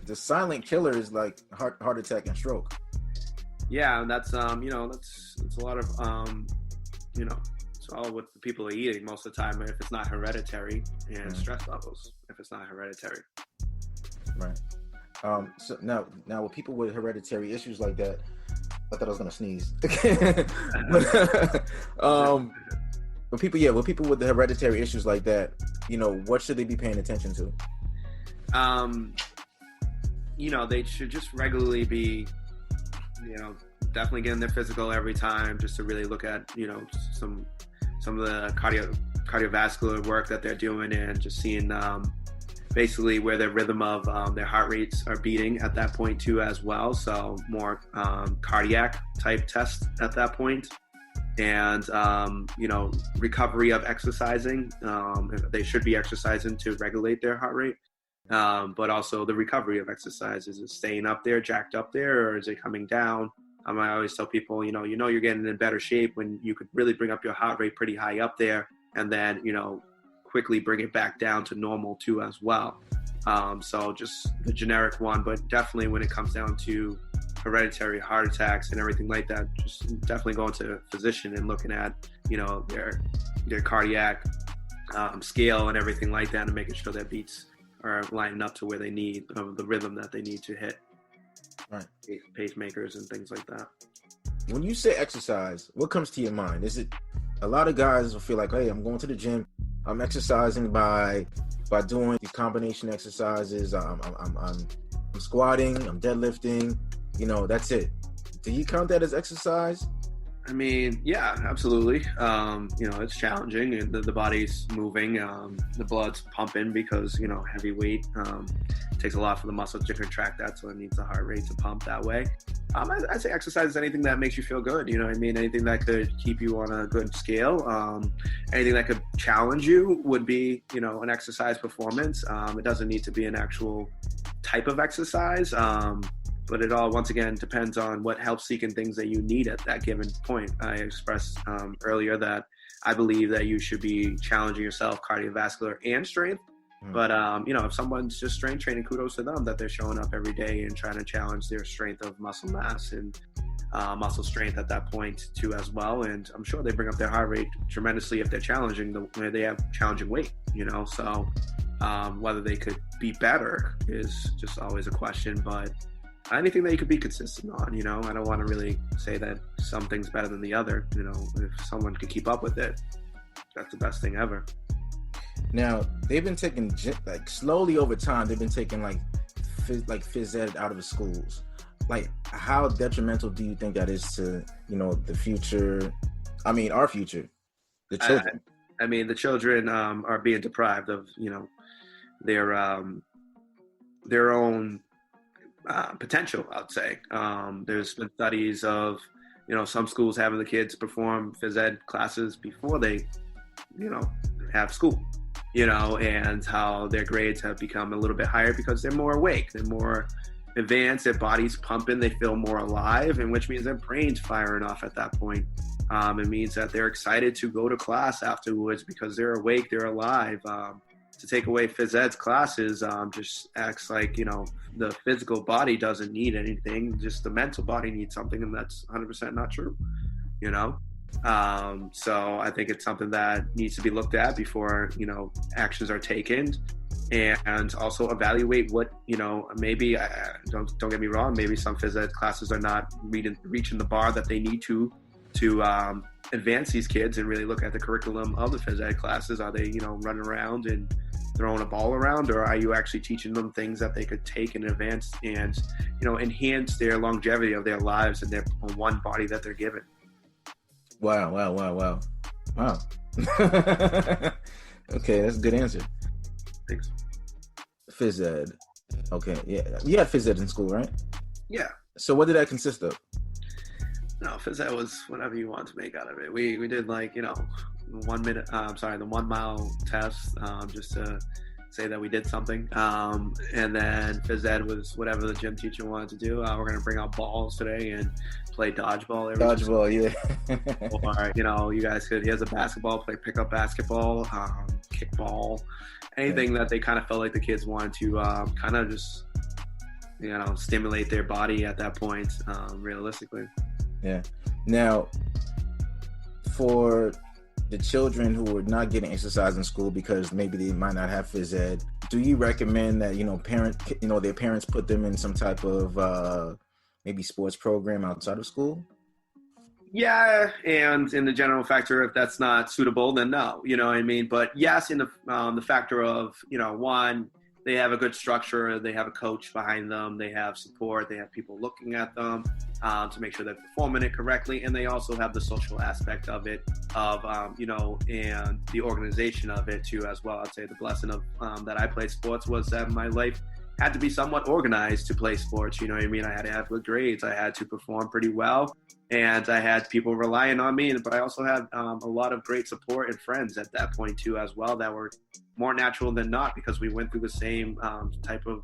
The silent killer is like heart attack and stroke. Yeah, and that's that's a lot of it's all what the people are eating most of the time if it's not hereditary, and stress levels if it's not hereditary. Right. So now with people with hereditary issues like that, I thought I was gonna sneeze. But with people with the hereditary issues like that, what should they be paying attention to? They should just regularly be, definitely getting their physical every time, just to really look at, some of the cardiovascular work that they're doing, and just seeing basically where the rhythm of their heart rates are beating at that point too as well. So more cardiac type tests at that point. And, recovery of exercising. They should be exercising to regulate their heart rate. But also the recovery of exercise. Is it staying up there, jacked up there, or is it coming down? I always tell people, you're getting in better shape when you could really bring up your heart rate pretty high up there, and then, quickly bring it back down to normal too as well. So just the generic one, but definitely when it comes down to hereditary heart attacks and everything like that, just definitely going to a physician and looking at, their cardiac scale and everything like that, and making sure their beats are lining up to where they need the rhythm that they need to hit. Right. Pacemakers and things like that. When you say exercise, what comes to your mind? Is it a lot of guys will feel like, hey, I'm going to the gym, I'm exercising by doing these combination exercises, I'm squatting, I'm deadlifting, that's it. Do you count that as exercise? I mean, yeah, absolutely. It's challenging, and the body's moving, the blood's pumping because, heavy weight takes a lot for the muscle to contract that, so it needs the heart rate to pump that way. I'd say exercise is anything that makes you feel good, anything that could keep you on a good scale. Anything that could challenge you would be, an exercise performance. It doesn't need to be an actual type of exercise. But it all, once again, depends on what help-seeking things that you need at that given point. I expressed earlier that I believe that you should be challenging yourself cardiovascular and strength. But, if someone's just strength training, kudos to them that they're showing up every day and trying to challenge their strength of muscle mass and muscle strength at that point too as well. And I'm sure they bring up their heart rate tremendously if they're challenging they have challenging weight, So whether they could be better is just always a question. But anything that you could be consistent on, I don't want to really say that something's better than the other. If someone could keep up with it, that's the best thing ever. Now, they've been taking, slowly over time, they've been taking phys ed out of the schools. How detrimental do you think that is to, the future? Our future, the children. The children are being deprived of, their own potential, I'd say. There's been studies of, some schools having the kids perform phys ed classes before they, have school, and how their grades have become a little bit higher because they're more awake, they're more advanced, their body's pumping, they feel more alive, and which means their brain's firing off at that point. It means that they're excited to go to class afterwards because they're awake, they're alive. To take away phys ed's classes just acts like, the physical body doesn't need anything, just the mental body needs something, and that's 100% not true, So I think it's something that needs to be looked at before, actions are taken, and also evaluate what, maybe, don't get me wrong, maybe some phys ed classes are not reaching the bar that they need to advance these kids, and really look at the curriculum of the phys ed classes. Are they, running around and throwing a ball around, or are you actually teaching them things that they could take and advance and, enhance their longevity of their lives and their one body that they're given? Wow. Okay, that's a good answer. Thanks. Phys ed. Okay, yeah. You had phys ed in school, right? Yeah. So what did that consist of? No, phys ed was whatever you want to make out of it. We did the 1 mile test, just to say that we did something. And then phys ed was whatever the gym teacher wanted to do. We're going to bring out balls today and play dodgeball. Dodgeball, yeah. Or, you guys could, here's a basketball, play pickup basketball, kickball, anything that they kind of felt like the kids wanted to kind of just, stimulate their body at that point, realistically. Yeah. Now, for the children who are not getting exercise in school because maybe they might not have phys ed, do you recommend that, their parents put them in some type of maybe sports program outside of school? Yeah, and in the general factor, if that's not suitable, then no, you know what I mean? But yes, in the factor of, one, they have a good structure, they have a coach behind them, they have support, they have people looking at them to make sure they're performing it correctly, and they also have the social aspect of it, and the organization of it too as well. I'd say the blessing of that I played sports was that my life had to be somewhat organized to play sports, you know what I mean? I had to have good grades, I had to perform pretty well, and I had people relying on me, but I also had a lot of great support and friends at that point too as well that were more natural than not because we went through the same type of,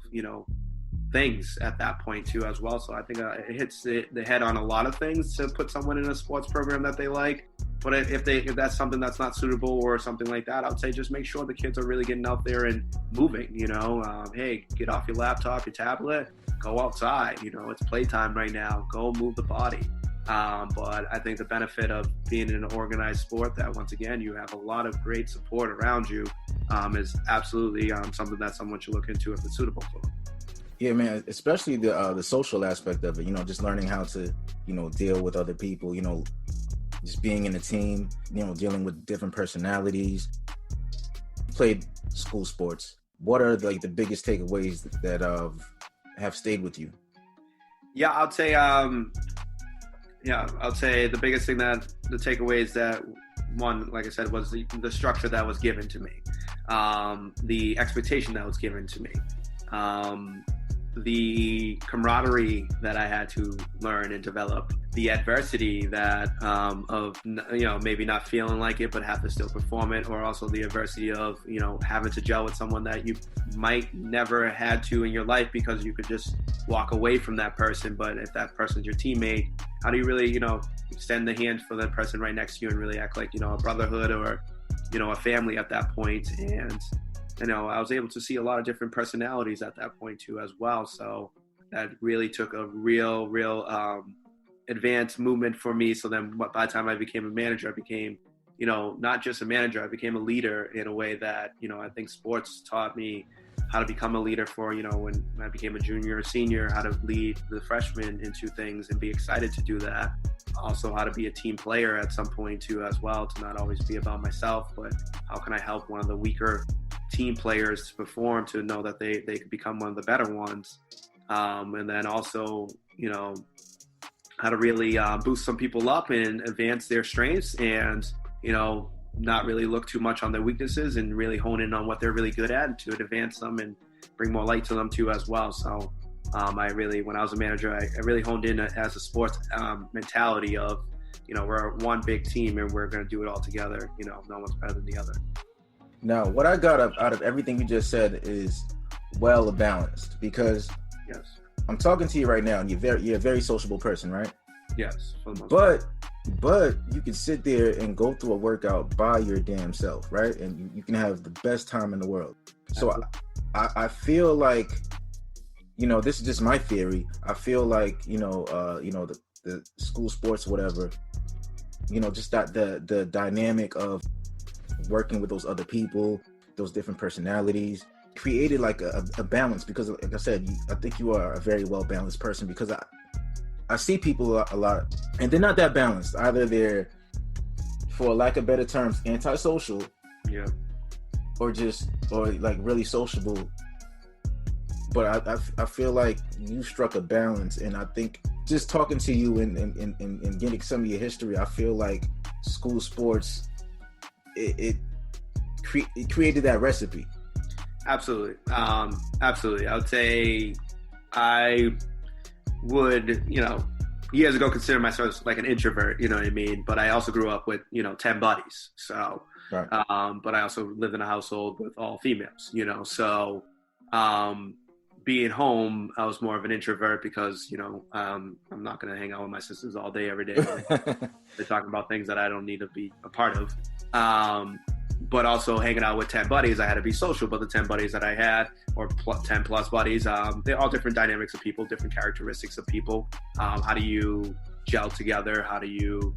things at that point too as well. So I think it hits the head on a lot of things to put someone in a sports program that they like. But if that's something that's not suitable or something like that, I would say just make sure the kids are really getting out there and moving, hey, get off your laptop, your tablet, go outside, it's playtime right now, go move the body. But I think the benefit of being in an organized sport that, once again, you have a lot of great support around you is absolutely something that someone should look into if it's suitable for them. Yeah, man, especially the social aspect of it, just learning how to, deal with other people, just being in a team, dealing with different personalities. Played school sports. What are the biggest takeaways that have stayed with you? Yeah, I'd say the biggest thing that the takeaways that one, like I said, was the structure that was given to me, the expectation that was given to me, the camaraderie that I had to learn and develop, the adversity that of maybe not feeling like it but have to still perform it, or also the adversity of having to gel with someone that you might never had to in your life because you could just walk away from that person. But if that person's your teammate, how do you really extend the hand for that person right next to you and really act like a brotherhood or a family at that point? And I was able to see a lot of different personalities at that point too as well. So that really took a real advanced movement for me. So then by the time I became a manager, I became, not just a manager, I became a leader in a way that, I think sports taught me how to become a leader for, when I became a junior or senior, how to lead the freshmen into things and be excited to do that. Also how to be a team player at some point too as well, to not always be about myself, but how can I help one of the weaker team players to perform, to know that they could become one of the better ones. And then also, how to really boost some people up and advance their strengths and, not really look too much on their weaknesses and really hone in on what they're really good at and to advance them and bring more light to them too as well. So when I was a manager, I really honed in as a sports mentality of, we're one big team and we're going to do it all together. No one's better than the other. Now, what I got out of everything you just said is well balanced, because yes, I'm talking to you right now and you're a very sociable person, right? Yes, for the most part. But you can sit there and go through a workout by your damn self, right? And you can have the best time in the world. So I feel like, this is just my theory. I feel like, the school sports, whatever, just that the dynamic of working with those other people, those different personalities, created like a balance. Because like I said, I think you are a very well balanced person, because I see people a lot and they're not that balanced. Either they're, for lack of better terms, antisocial, yeah, or like really sociable. But I feel like you struck a balance, and I think just talking to you and getting some of your history, I feel like school sports, it created that recipe. Absolutely. Absolutely. I would say I would, years ago considered myself like an introvert, you know what I mean? But I also grew up with, 10 buddies. So, Right. but I also lived in a household with all females, so, being home, I was more of an introvert because, I'm not going to hang out with my sisters all day, every day. They're talking about things that I don't need to be a part of. But also hanging out with 10 buddies, I had to be social. But the 10 buddies that I had, or 10 plus buddies, they're all different dynamics of people, different characteristics of people. How do you gel together? How do you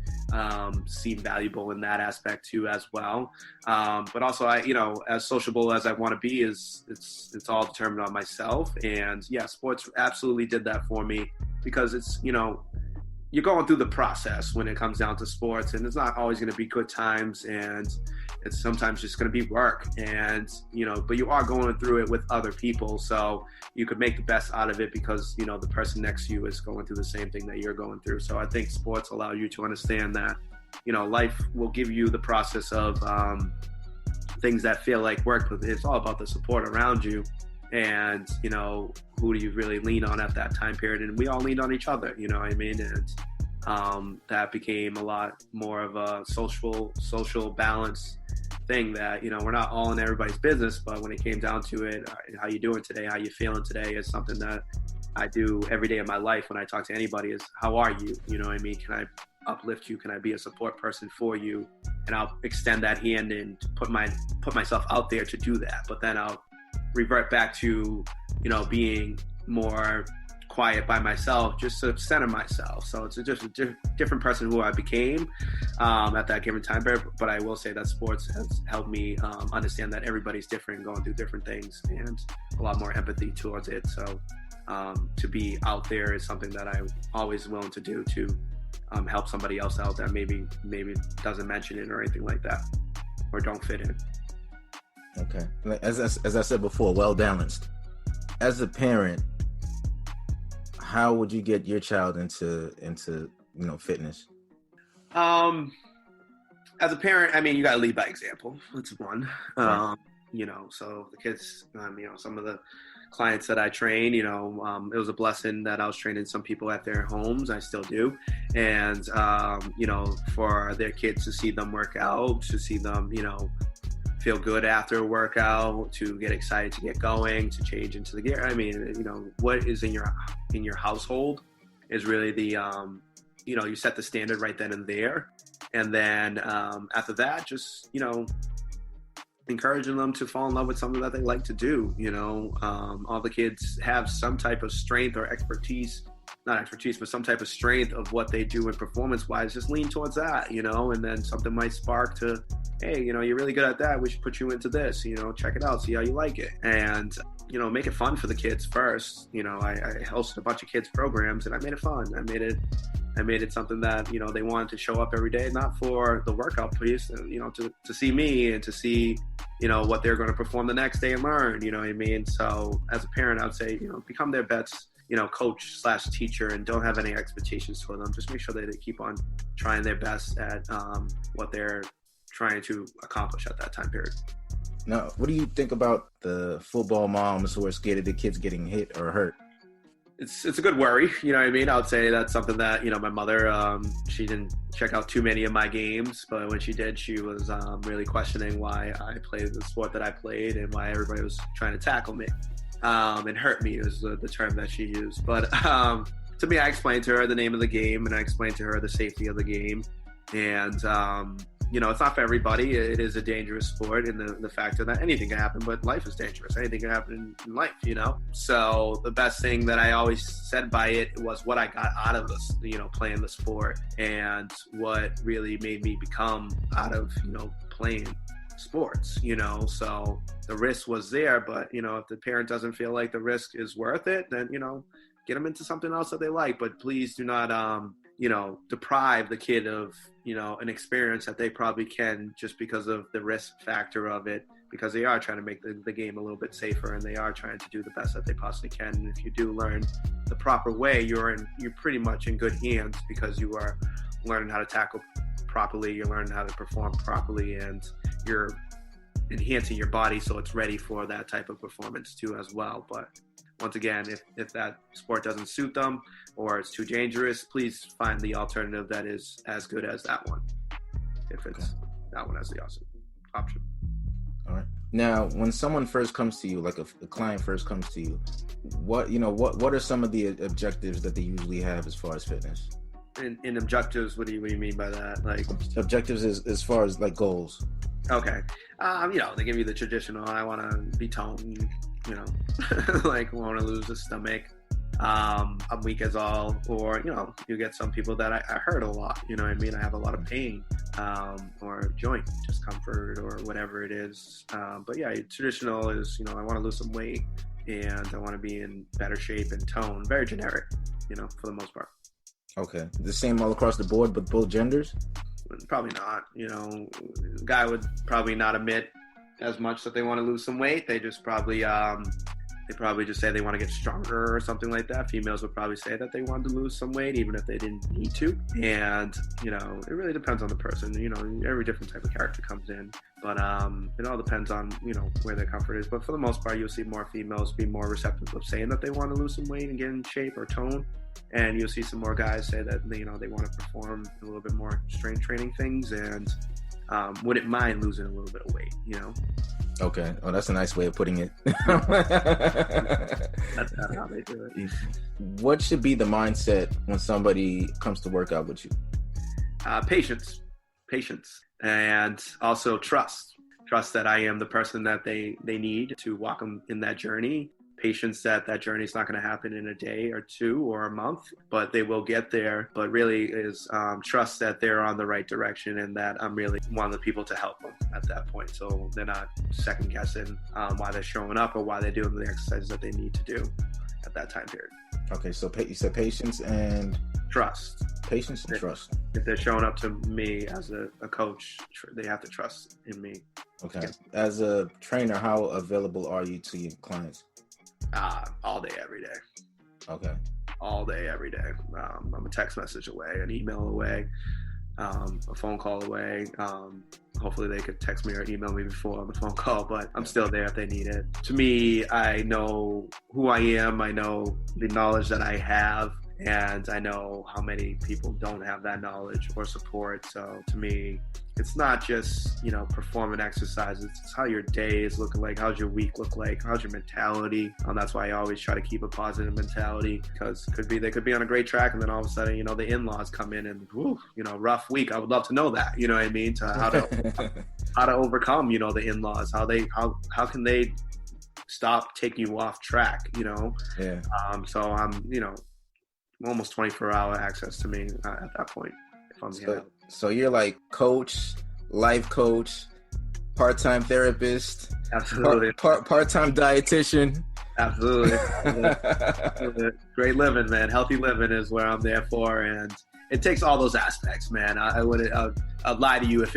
seem valuable in that aspect too as well? But also, I, as sociable as I want to be, it's all determined on myself. And yeah, sports absolutely did that for me because it's, you're going through the process when it comes down to sports, and it's not always going to be good times, and it's sometimes just going to be work, and but you are going through it with other people, so you could make the best out of it because the person next to you is going through the same thing that you're going through. So I think sports allow you to understand that life will give you the process of things that feel like work, but it's all about the support around you. And who do you really lean on at that time period? And we all leaned on each other, you know what I mean? And that became a lot more of a social balance thing that we're not all in everybody's business, but when it came down to it, how you doing today, how you feeling today, is something that I do every day of my life when I talk to anybody. Is how are you? You know what I mean? Can I uplift you? Can I be a support person for you? And I'll extend that hand and put myself out there to do that. But then I'll revert back to being more quiet by myself just to center myself. So it's just a different person who I became at that given time period. But I will say that sports has helped me understand that everybody's different, going through different things, and a lot more empathy towards it. So to be out there is something that I'm always willing to do to help somebody else out that maybe doesn't mention it or anything like that, or don't fit in. Okay. As I said before, well balanced. As a parent, how would you get your child into fitness? As a parent, I mean, you got to lead by example. That's one. Right. So the kids, some of the clients that I train, it was a blessing that I was training some people at their homes. I still do. And, for their kids to see them work out, to see them, feel good after a workout, to get excited to get going, to change into the gear. I mean, what is in your household is really the, you set the standard right then and there. And then after that, just, encouraging them to fall in love with something that they like to do. All the kids have some type of strength or expertise, not expertise, but some type of strength of what they do in performance-wise. Just lean towards that, and then something might spark to, hey, you're really good at that. We should put you into this, check it out, see how you like it. And, make it fun for the kids first. I hosted a bunch of kids programs and I made it fun. I made it something that, they wanted to show up every day, not for the workout piece, to see me and to see, what they're going to perform the next day and learn, you know what I mean? So as a parent, I would say, become their best, coach/teacher, and don't have any expectations for them. Just make sure that they keep on trying their best at what they're trying to accomplish at that time period. Now, what do you think about the football moms who are scared of the kids getting hit or hurt? It's a good worry, you know what I mean? I would say that's something that, my mother, she didn't check out too many of my games, but when she did, she was really questioning why I played the sport that I played and why everybody was trying to tackle me and hurt me is the term that she used. But to me, I explained to her the name of the game, and I explained to her the safety of the game. And, it's not for everybody. It is a dangerous sport, and the factor that anything can happen, but life is dangerous. Anything can happen in life, So the best thing that I always said by it was what I got out of this, playing the sport, and what really made me become out of, playing sports, So the risk was there, but, if the parent doesn't feel like the risk is worth it, then, get them into something else that they like. But please do not, deprive the kid of, an experience that they probably can just because of the risk factor of it, because they are trying to make the game a little bit safer, and they are trying to do the best that they possibly can. And if you do learn the proper way, you're pretty much in good hands, because you are learning how to tackle properly, you're learning how to perform properly, and you're enhancing your body so it's ready for that type of performance too as well. But once again, if that sport doesn't suit them or it's too dangerous, please find the alternative that is as good as that one, if it's that one as the option. All right. Now, when someone first comes to you, like a client first comes to you, what are some of the objectives that they usually have as far as fitness? In objectives, what do you mean by that? Like objectives as far as like goals. Okay. They give you the traditional, I want to be toned, like want to lose a stomach. I'm weak as all, or, you get some people that I hurt a lot, I have a lot of pain, or joint discomfort or whatever it is. But yeah, traditional is, I want to lose some weight and I want to be in better shape and tone. Very generic, for the most part. Okay. The same all across the board, but both genders? Probably not. Guy would probably not admit as much that they want to lose some weight. They just probably just say they want to get stronger or something like that. Females would probably say that they wanted to lose some weight even if they didn't need to. And, it really depends on the person. Every different type of character comes in. But it all depends on, where their comfort is. But for the most part, you'll see more females be more receptive of saying that they want to lose some weight and get in shape or tone. And you'll see some more guys say that, they want to perform a little bit more strength training things and wouldn't mind losing a little bit of weight, Okay. Oh, that's a nice way of putting it. That's not how they do it. What should be the mindset when somebody comes to work out with you? Patience, and also trust that I am the person that they need to walk them in that journey. Patience that journey is not going to happen in a day or two or a month, but they will get there. But really is trust that they're on the right direction and that I'm really one of the people to help them at that point. So they're not second guessing why they're showing up or why they're doing the exercises that they need to do at that time period. Okay, so you said patience and trust. Patience and trust. If they're showing up to me as a coach, they have to trust in me. Okay. As a trainer, how available are you to your clients? All day, every day. Okay. All day, every day. I'm a text message away, an email away, a phone call away. Hopefully they could text me or email me before on the phone call, but I'm still there if they need it. To me, I know who I am. I know the knowledge that I have, and I know how many people don't have that knowledge or support. So to me, it's not just, performing exercises. It's how your day is looking like. How's your week look like? How's your mentality? That's why I always try to keep a positive mentality, because they could be on a great track and then all of a sudden, the in-laws come in and, rough week. I would love to know that, I mean? To how to overcome, the in-laws, how can they stop taking you off track, Yeah. So I'm, almost 24-hour access to me at that point. If I'm So you're like coach, life coach, part-time therapist, absolutely, part-time dietitian. Absolutely. Great living, man. Healthy living is where I'm there for, and it takes all those aspects, man. I'd lie to you if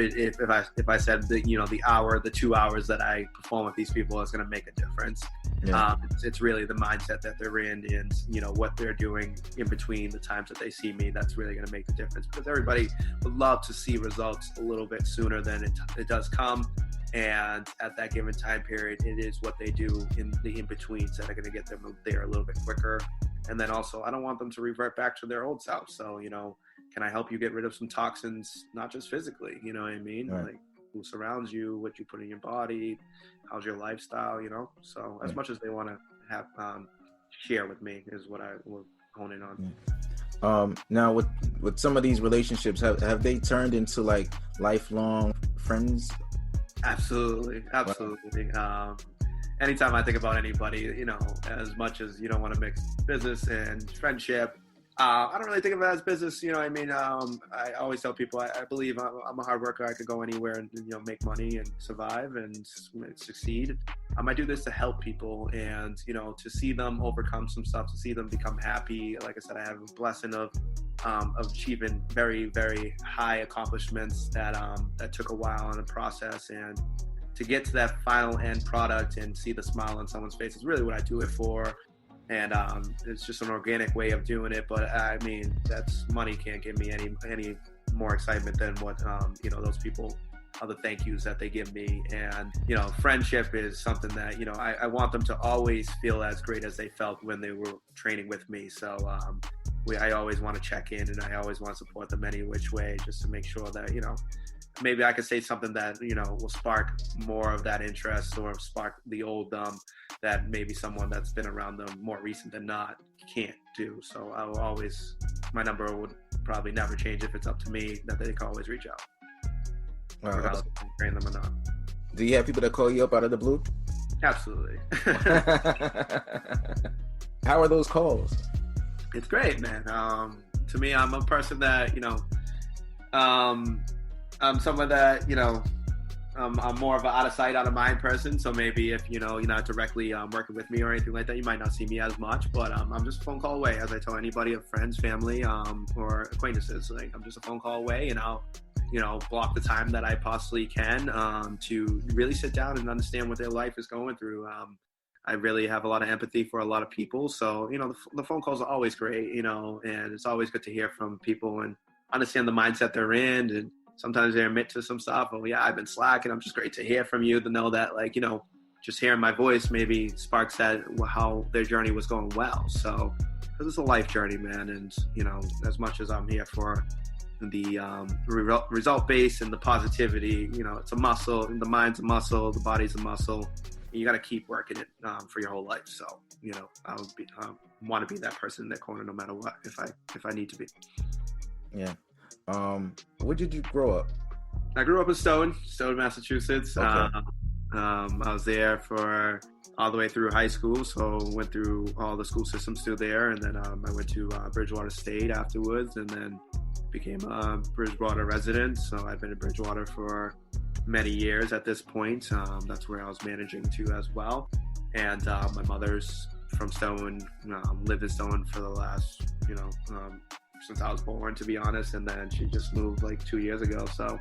I said that, the hour, the 2 hours that I perform with these people is going to make a difference. Yeah. It's really the mindset that they're in and, what they're doing in between the times that they see me. That's really going to make the difference, because everybody would love to see results a little bit sooner than it does come. And at that given time period, it is what they do in the in-betweens that are going to get them there a little bit quicker. And then also, I don't want them to revert back to their old self. So, can I help you get rid of some toxins, not just physically, you know what I mean? Right. Like who surrounds you, what you put in your body, how's your lifestyle, So as much as they want to have share with me is what I will hone in on. Yeah. Now with some of these relationships, have they turned into like lifelong friends? Absolutely. Wow. Anytime I think about anybody, as much as you don't want to mix business and friendship, I don't really think of it as business. I always tell people I believe I'm a hard worker. I could go anywhere and make money and survive and succeed. I do this to help people and to see them overcome some stuff, to see them become happy. Like I said, I have a blessing of achieving very, very high accomplishments that took a while in the process, and to get to that final end product and see the smile on someone's face is really what I do it for. And it's just an organic way of doing it. But I mean, money can't give me any more excitement than what those people the thank yous that they give me. And, friendship is something that, I want them to always feel as great as they felt when they were training with me. So I always want to check in, and I always want to support them any which way, just to make sure that, maybe I could say something that, will spark more of that interest, or spark the old that maybe someone that's been around them more recent than not can't do. So I will always, my number would probably never change if it's up to me, that they can always reach out. Regardless if I train them or not. Do you have people that call you up out of the blue? Absolutely. How are those calls? It's great, man. To me, I'm a person that, I'm someone that, I'm more of an out of sight, out of mind person. So maybe if, you're not directly working with me or anything like that, you might not see me as much, but I'm just a phone call away, as I tell anybody of friends, family, or acquaintances. Like, I'm just a phone call away, and I'll, block the time that I possibly can to really sit down and understand what their life is going through. I really have a lot of empathy for a lot of people. So, the phone calls are always great, and it's always good to hear from people and understand the mindset they're in. And sometimes they admit to some stuff. Oh yeah, I've been slacking. I'm just great to hear from you, to know that, like, just hearing my voice maybe sparks that, how their journey was going well. So, because it's a life journey, man. And, as much as I'm here for the result base and the positivity, it's a muscle, and the mind's a muscle, the body's a muscle. And you got to keep working it for your whole life. So, I want to be that person in that corner no matter what, if I need to be. Yeah. Where did you grow up? I grew up in Stone, Massachusetts. Okay. I was there for all the way through high school, so went through all the school systems through there, and then I went to Bridgewater State afterwards, and then became a Bridgewater resident. So I've been in Bridgewater for many years at this point. That's where I was managing to as well. And my mother's from Stone, lived in Stone for the last, since I was born, to be honest, and then she just moved like 2 years ago. So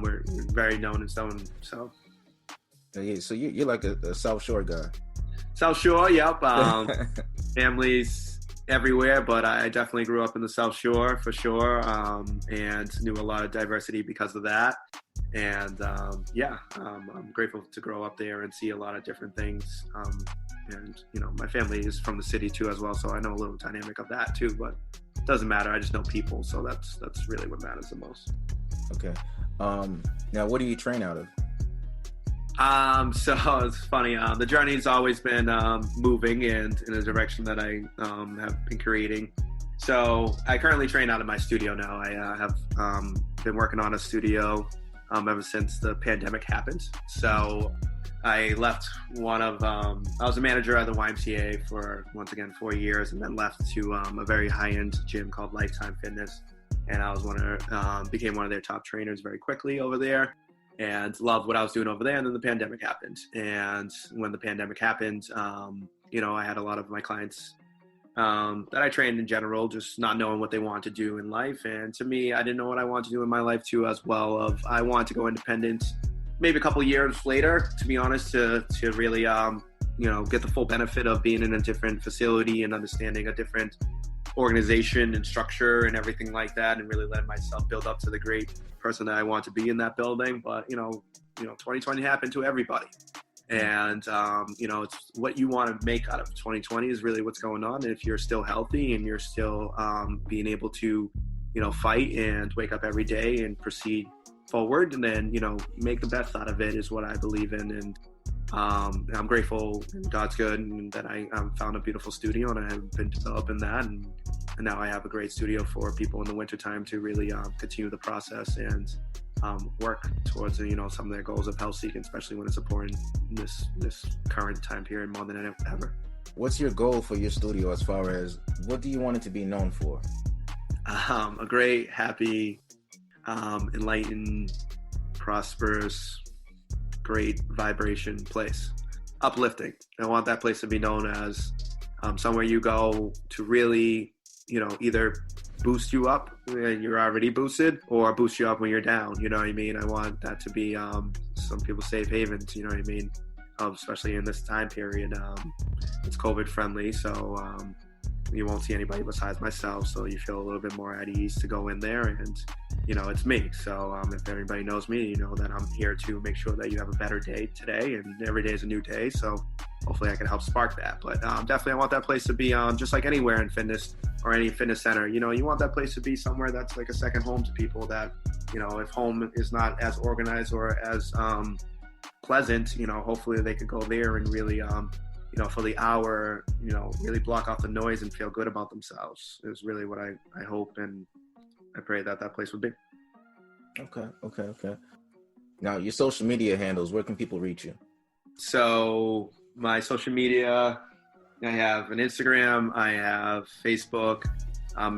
we're very known in Stone. So you're like a South Shore guy. South Shore, yep. Families everywhere, but I definitely grew up in the South Shore for sure, and knew a lot of diversity because of that. And I'm grateful to grow up there and see a lot of different things. And my family is from the city too as well, so I know a little dynamic of that too, but it doesn't matter. I just know people, so that's really what matters the most. Okay. Now what do you train out of? So it's funny. The journey's always been moving and in a direction that I have been creating. So I currently train out of my studio now. I have been working on a studio ever since the pandemic happened. So I left I was a manager at the YMCA for, once again, 4 years, and then left to a very high-end gym called Lifetime Fitness. And I was became one of their top trainers very quickly over there, and loved what I was doing over there. And then the pandemic happened. And when the pandemic happened, I had a lot of my clients that I trained in general, just not knowing what they want to do in life. And to me, I didn't know what I wanted to do in my life too, as well. I wanted to go independent maybe a couple years later, to be honest, to really, get the full benefit of being in a different facility and understanding a different organization and structure and everything like that, and really letting myself build up to the great person that I want to be in that building. But, 2020 happened to everybody. And, it's what you want to make out of 2020 is really what's going on. And if you're still healthy and you're still being able to, fight and wake up every day and proceed forward, and then, make the best out of it is what I believe in. And I'm grateful, and God's good, and that I found a beautiful studio, and I have been developing that. And now I have a great studio for people in the wintertime to really continue the process and work towards, some of their goals of health seeking, especially when it's important in this current time period more than ever. What's your goal for your studio as far as what do you want it to be known for? A great, happy, enlightened, prosperous, great vibration place. Uplifting. I want that place to be known as somewhere you go to really, either boost you up when you're already boosted, or boost you up when you're down. You know what I mean? I want that to be some people's safe havens. You know what I mean? Especially in this time period. It's COVID friendly, so you won't see anybody besides myself. So you feel a little bit more at ease to go in there and it's me. So if everybody knows me, that I'm here to make sure that you have a better day today, and every day is a new day. So hopefully I can help spark that. But definitely I want that place to be just like anywhere in fitness or any fitness center. You want that place to be somewhere that's like a second home to people that, if home is not as organized or as pleasant, hopefully they could go there and really, for the hour, really block off the noise and feel good about themselves is really what I hope and I pray that place would be. Okay. Now, your social media handles, where can people reach you? So my social media, I have an Instagram, I have Facebook. I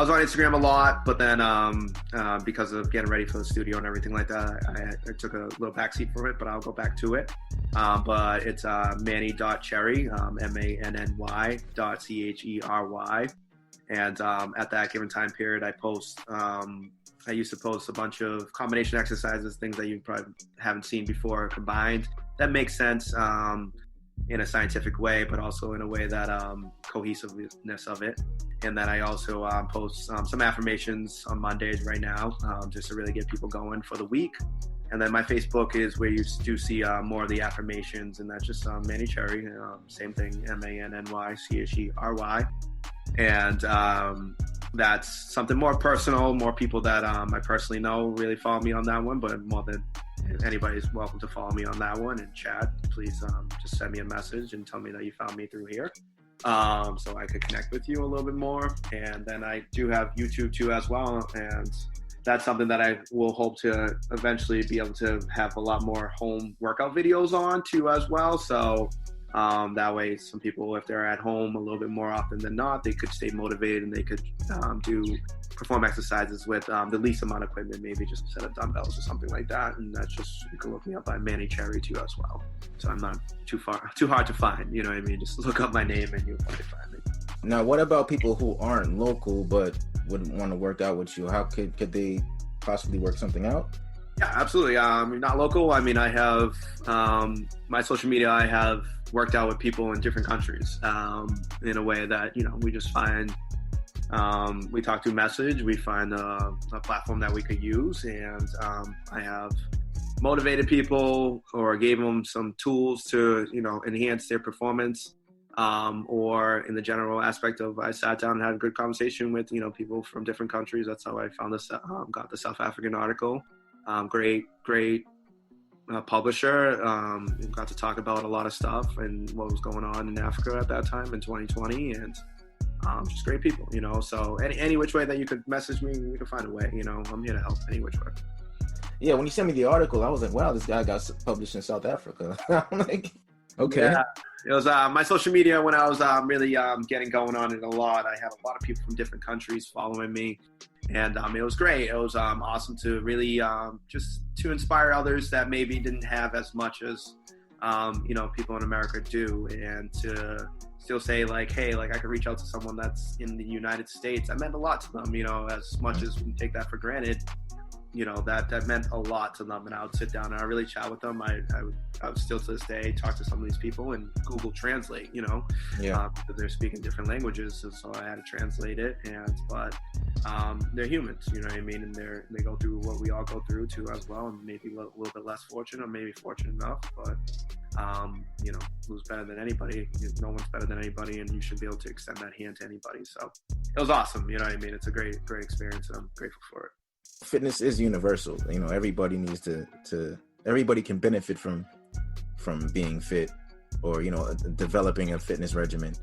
was on Instagram a lot, but then because of getting ready for the studio and everything like that, I took a little backseat from it, but I'll go back to it. But it's Manny.Chery, MANNY.CHERY. And at that given time period, I used to post a bunch of combination exercises, things that you probably haven't seen before combined. That makes sense in a scientific way, but also in a way that cohesiveness of it. And then I also post some affirmations on Mondays right now, just to really get people going for the week. And then my Facebook is where you do see more of the affirmations, and that's just Manny Chery, same thing, MANNYCHERY. And that's something more personal. More people that I personally know really follow me on that one, but more than anybody's welcome to follow me on that one and chat. Please just send me a message and tell me that you found me through here, so I could connect with you a little bit more. And then I do have YouTube too as well, and that's something that I will hope to eventually be able to have a lot more home workout videos on too as well. So that way some people, if they're at home a little bit more often than not, they could stay motivated and they could perform exercises with the least amount of equipment, maybe just a set of dumbbells or something like that. And that's just, you can look me up by Manny Chery too as well. So I'm not too hard to find, you know what I mean? Just look up my name and you'll probably find me. Now, what about people who aren't local but would want to work out with you? How could they possibly work something out? Yeah, absolutely. Not local. I mean, I have my social media. I have worked out with people in different countries in a way that, we just find, we talk through message, we find a platform that we could use. And I have motivated people or gave them some tools to, enhance their performance. Or in the general aspect of, I sat down and had a good conversation with, people from different countries. That's how I found this, got the South African article. Great publisher. Got to talk about a lot of stuff and what was going on in Africa at that time in 2020, and just great people, So any which way that you could message me, we can find a way. I'm here to help any which way. Yeah, when you sent me the article, I was like, wow, this guy got published in South Africa. I'm like, okay. Yeah. It was my social media when I was really getting going on it a lot. I had a lot of people from different countries following me, and it was great. It was awesome to really just to inspire others that maybe didn't have as much as people in America do, and to still say like, hey, like I could reach out to someone that's in the United States. That meant a lot to them, as much as we take that for granted. That meant a lot to them, and I would sit down and I really chat with them. I would still to this day talk to some of these people and Google Translate, Yeah. They're speaking different languages, so I had to translate it. But they're humans, you know what I mean, and they go through what we all go through too as well, and maybe a little bit less fortunate, or maybe fortunate enough, but who's better than anybody? No one's better than anybody, and you should be able to extend that hand to anybody. So it was awesome, you know what I mean. It's a great experience, and I'm grateful for it. Fitness is universal. Everybody needs to everybody can benefit from being fit, or developing a fitness regimen.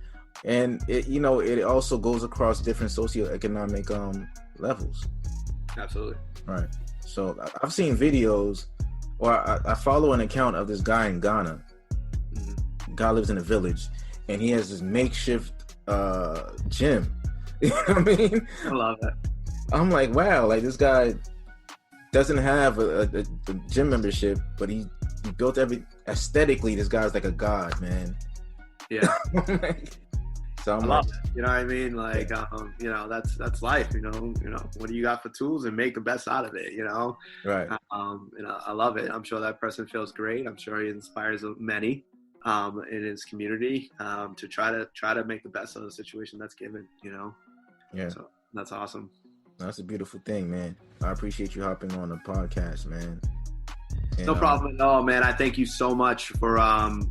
And it also goes across different socioeconomic levels. Absolutely. Right. So I've seen videos, or I follow an account of this guy in Ghana. Mm-hmm. Guy lives in a village, and he has this makeshift gym. You know what I mean? I love it. I'm like, wow, like this guy doesn't have a gym membership, but he built aesthetically, this guy's like a god, man. Yeah. So I love it. You know what I mean? Like, that's life, what do you got for tools, and make the best out of it, Right. I love it. I'm sure that person feels great. I'm sure he inspires many in his community to try to make the best of the situation that's given, Yeah. So that's awesome. That's a beautiful thing, man. I appreciate you hopping on the podcast, man. And, no problem at all, man. I thank you so much for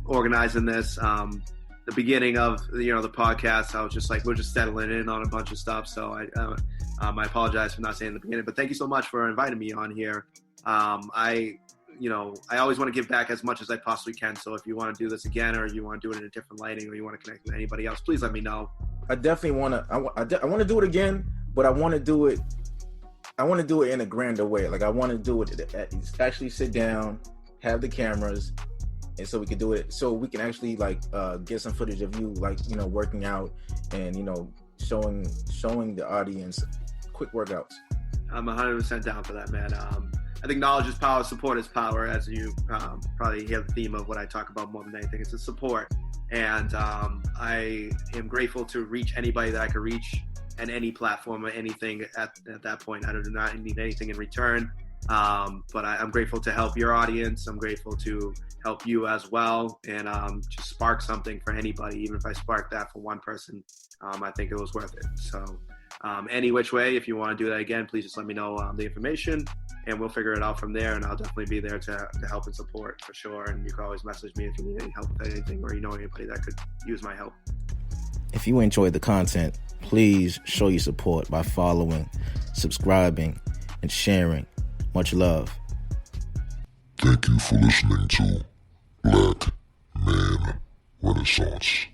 organizing this. The beginning of the podcast, I was just like, we're just settling in on a bunch of stuff. So I apologize for not saying in the beginning, but thank you so much for inviting me on here. I always want to give back as much as I possibly can. So if you want to do this again, or you want to do it in a different lighting, or you want to connect with anybody else, please let me know. I definitely want to. I want to do it again, but I want to do it. I want to do it in a grander way. Like I want to do it. Actually, sit down, have the cameras, and so we can do it. So we can actually get some footage of you, working out, and showing the audience quick workouts. I'm 100% down for that, man. I think knowledge is power, support is power, as you probably hear the theme of what I talk about more than anything. It's a support. And I am grateful to reach anybody that I could reach, and any platform or anything at that point. I do not need anything in return. But I'm grateful to help your audience. I'm grateful to help you as well, and just spark something for anybody. Even if I spark that for one person, I think it was worth it. So any which way, if you want to do that again, please just let me know the information, and we'll figure it out from there. And I'll definitely be there to help and support for sure. And you can always message me if you need any help with anything, or anybody that could use my help. If you enjoyed the content, please show your support by following, subscribing, and sharing. Much love. Thank you for listening to Black Man Renaissance.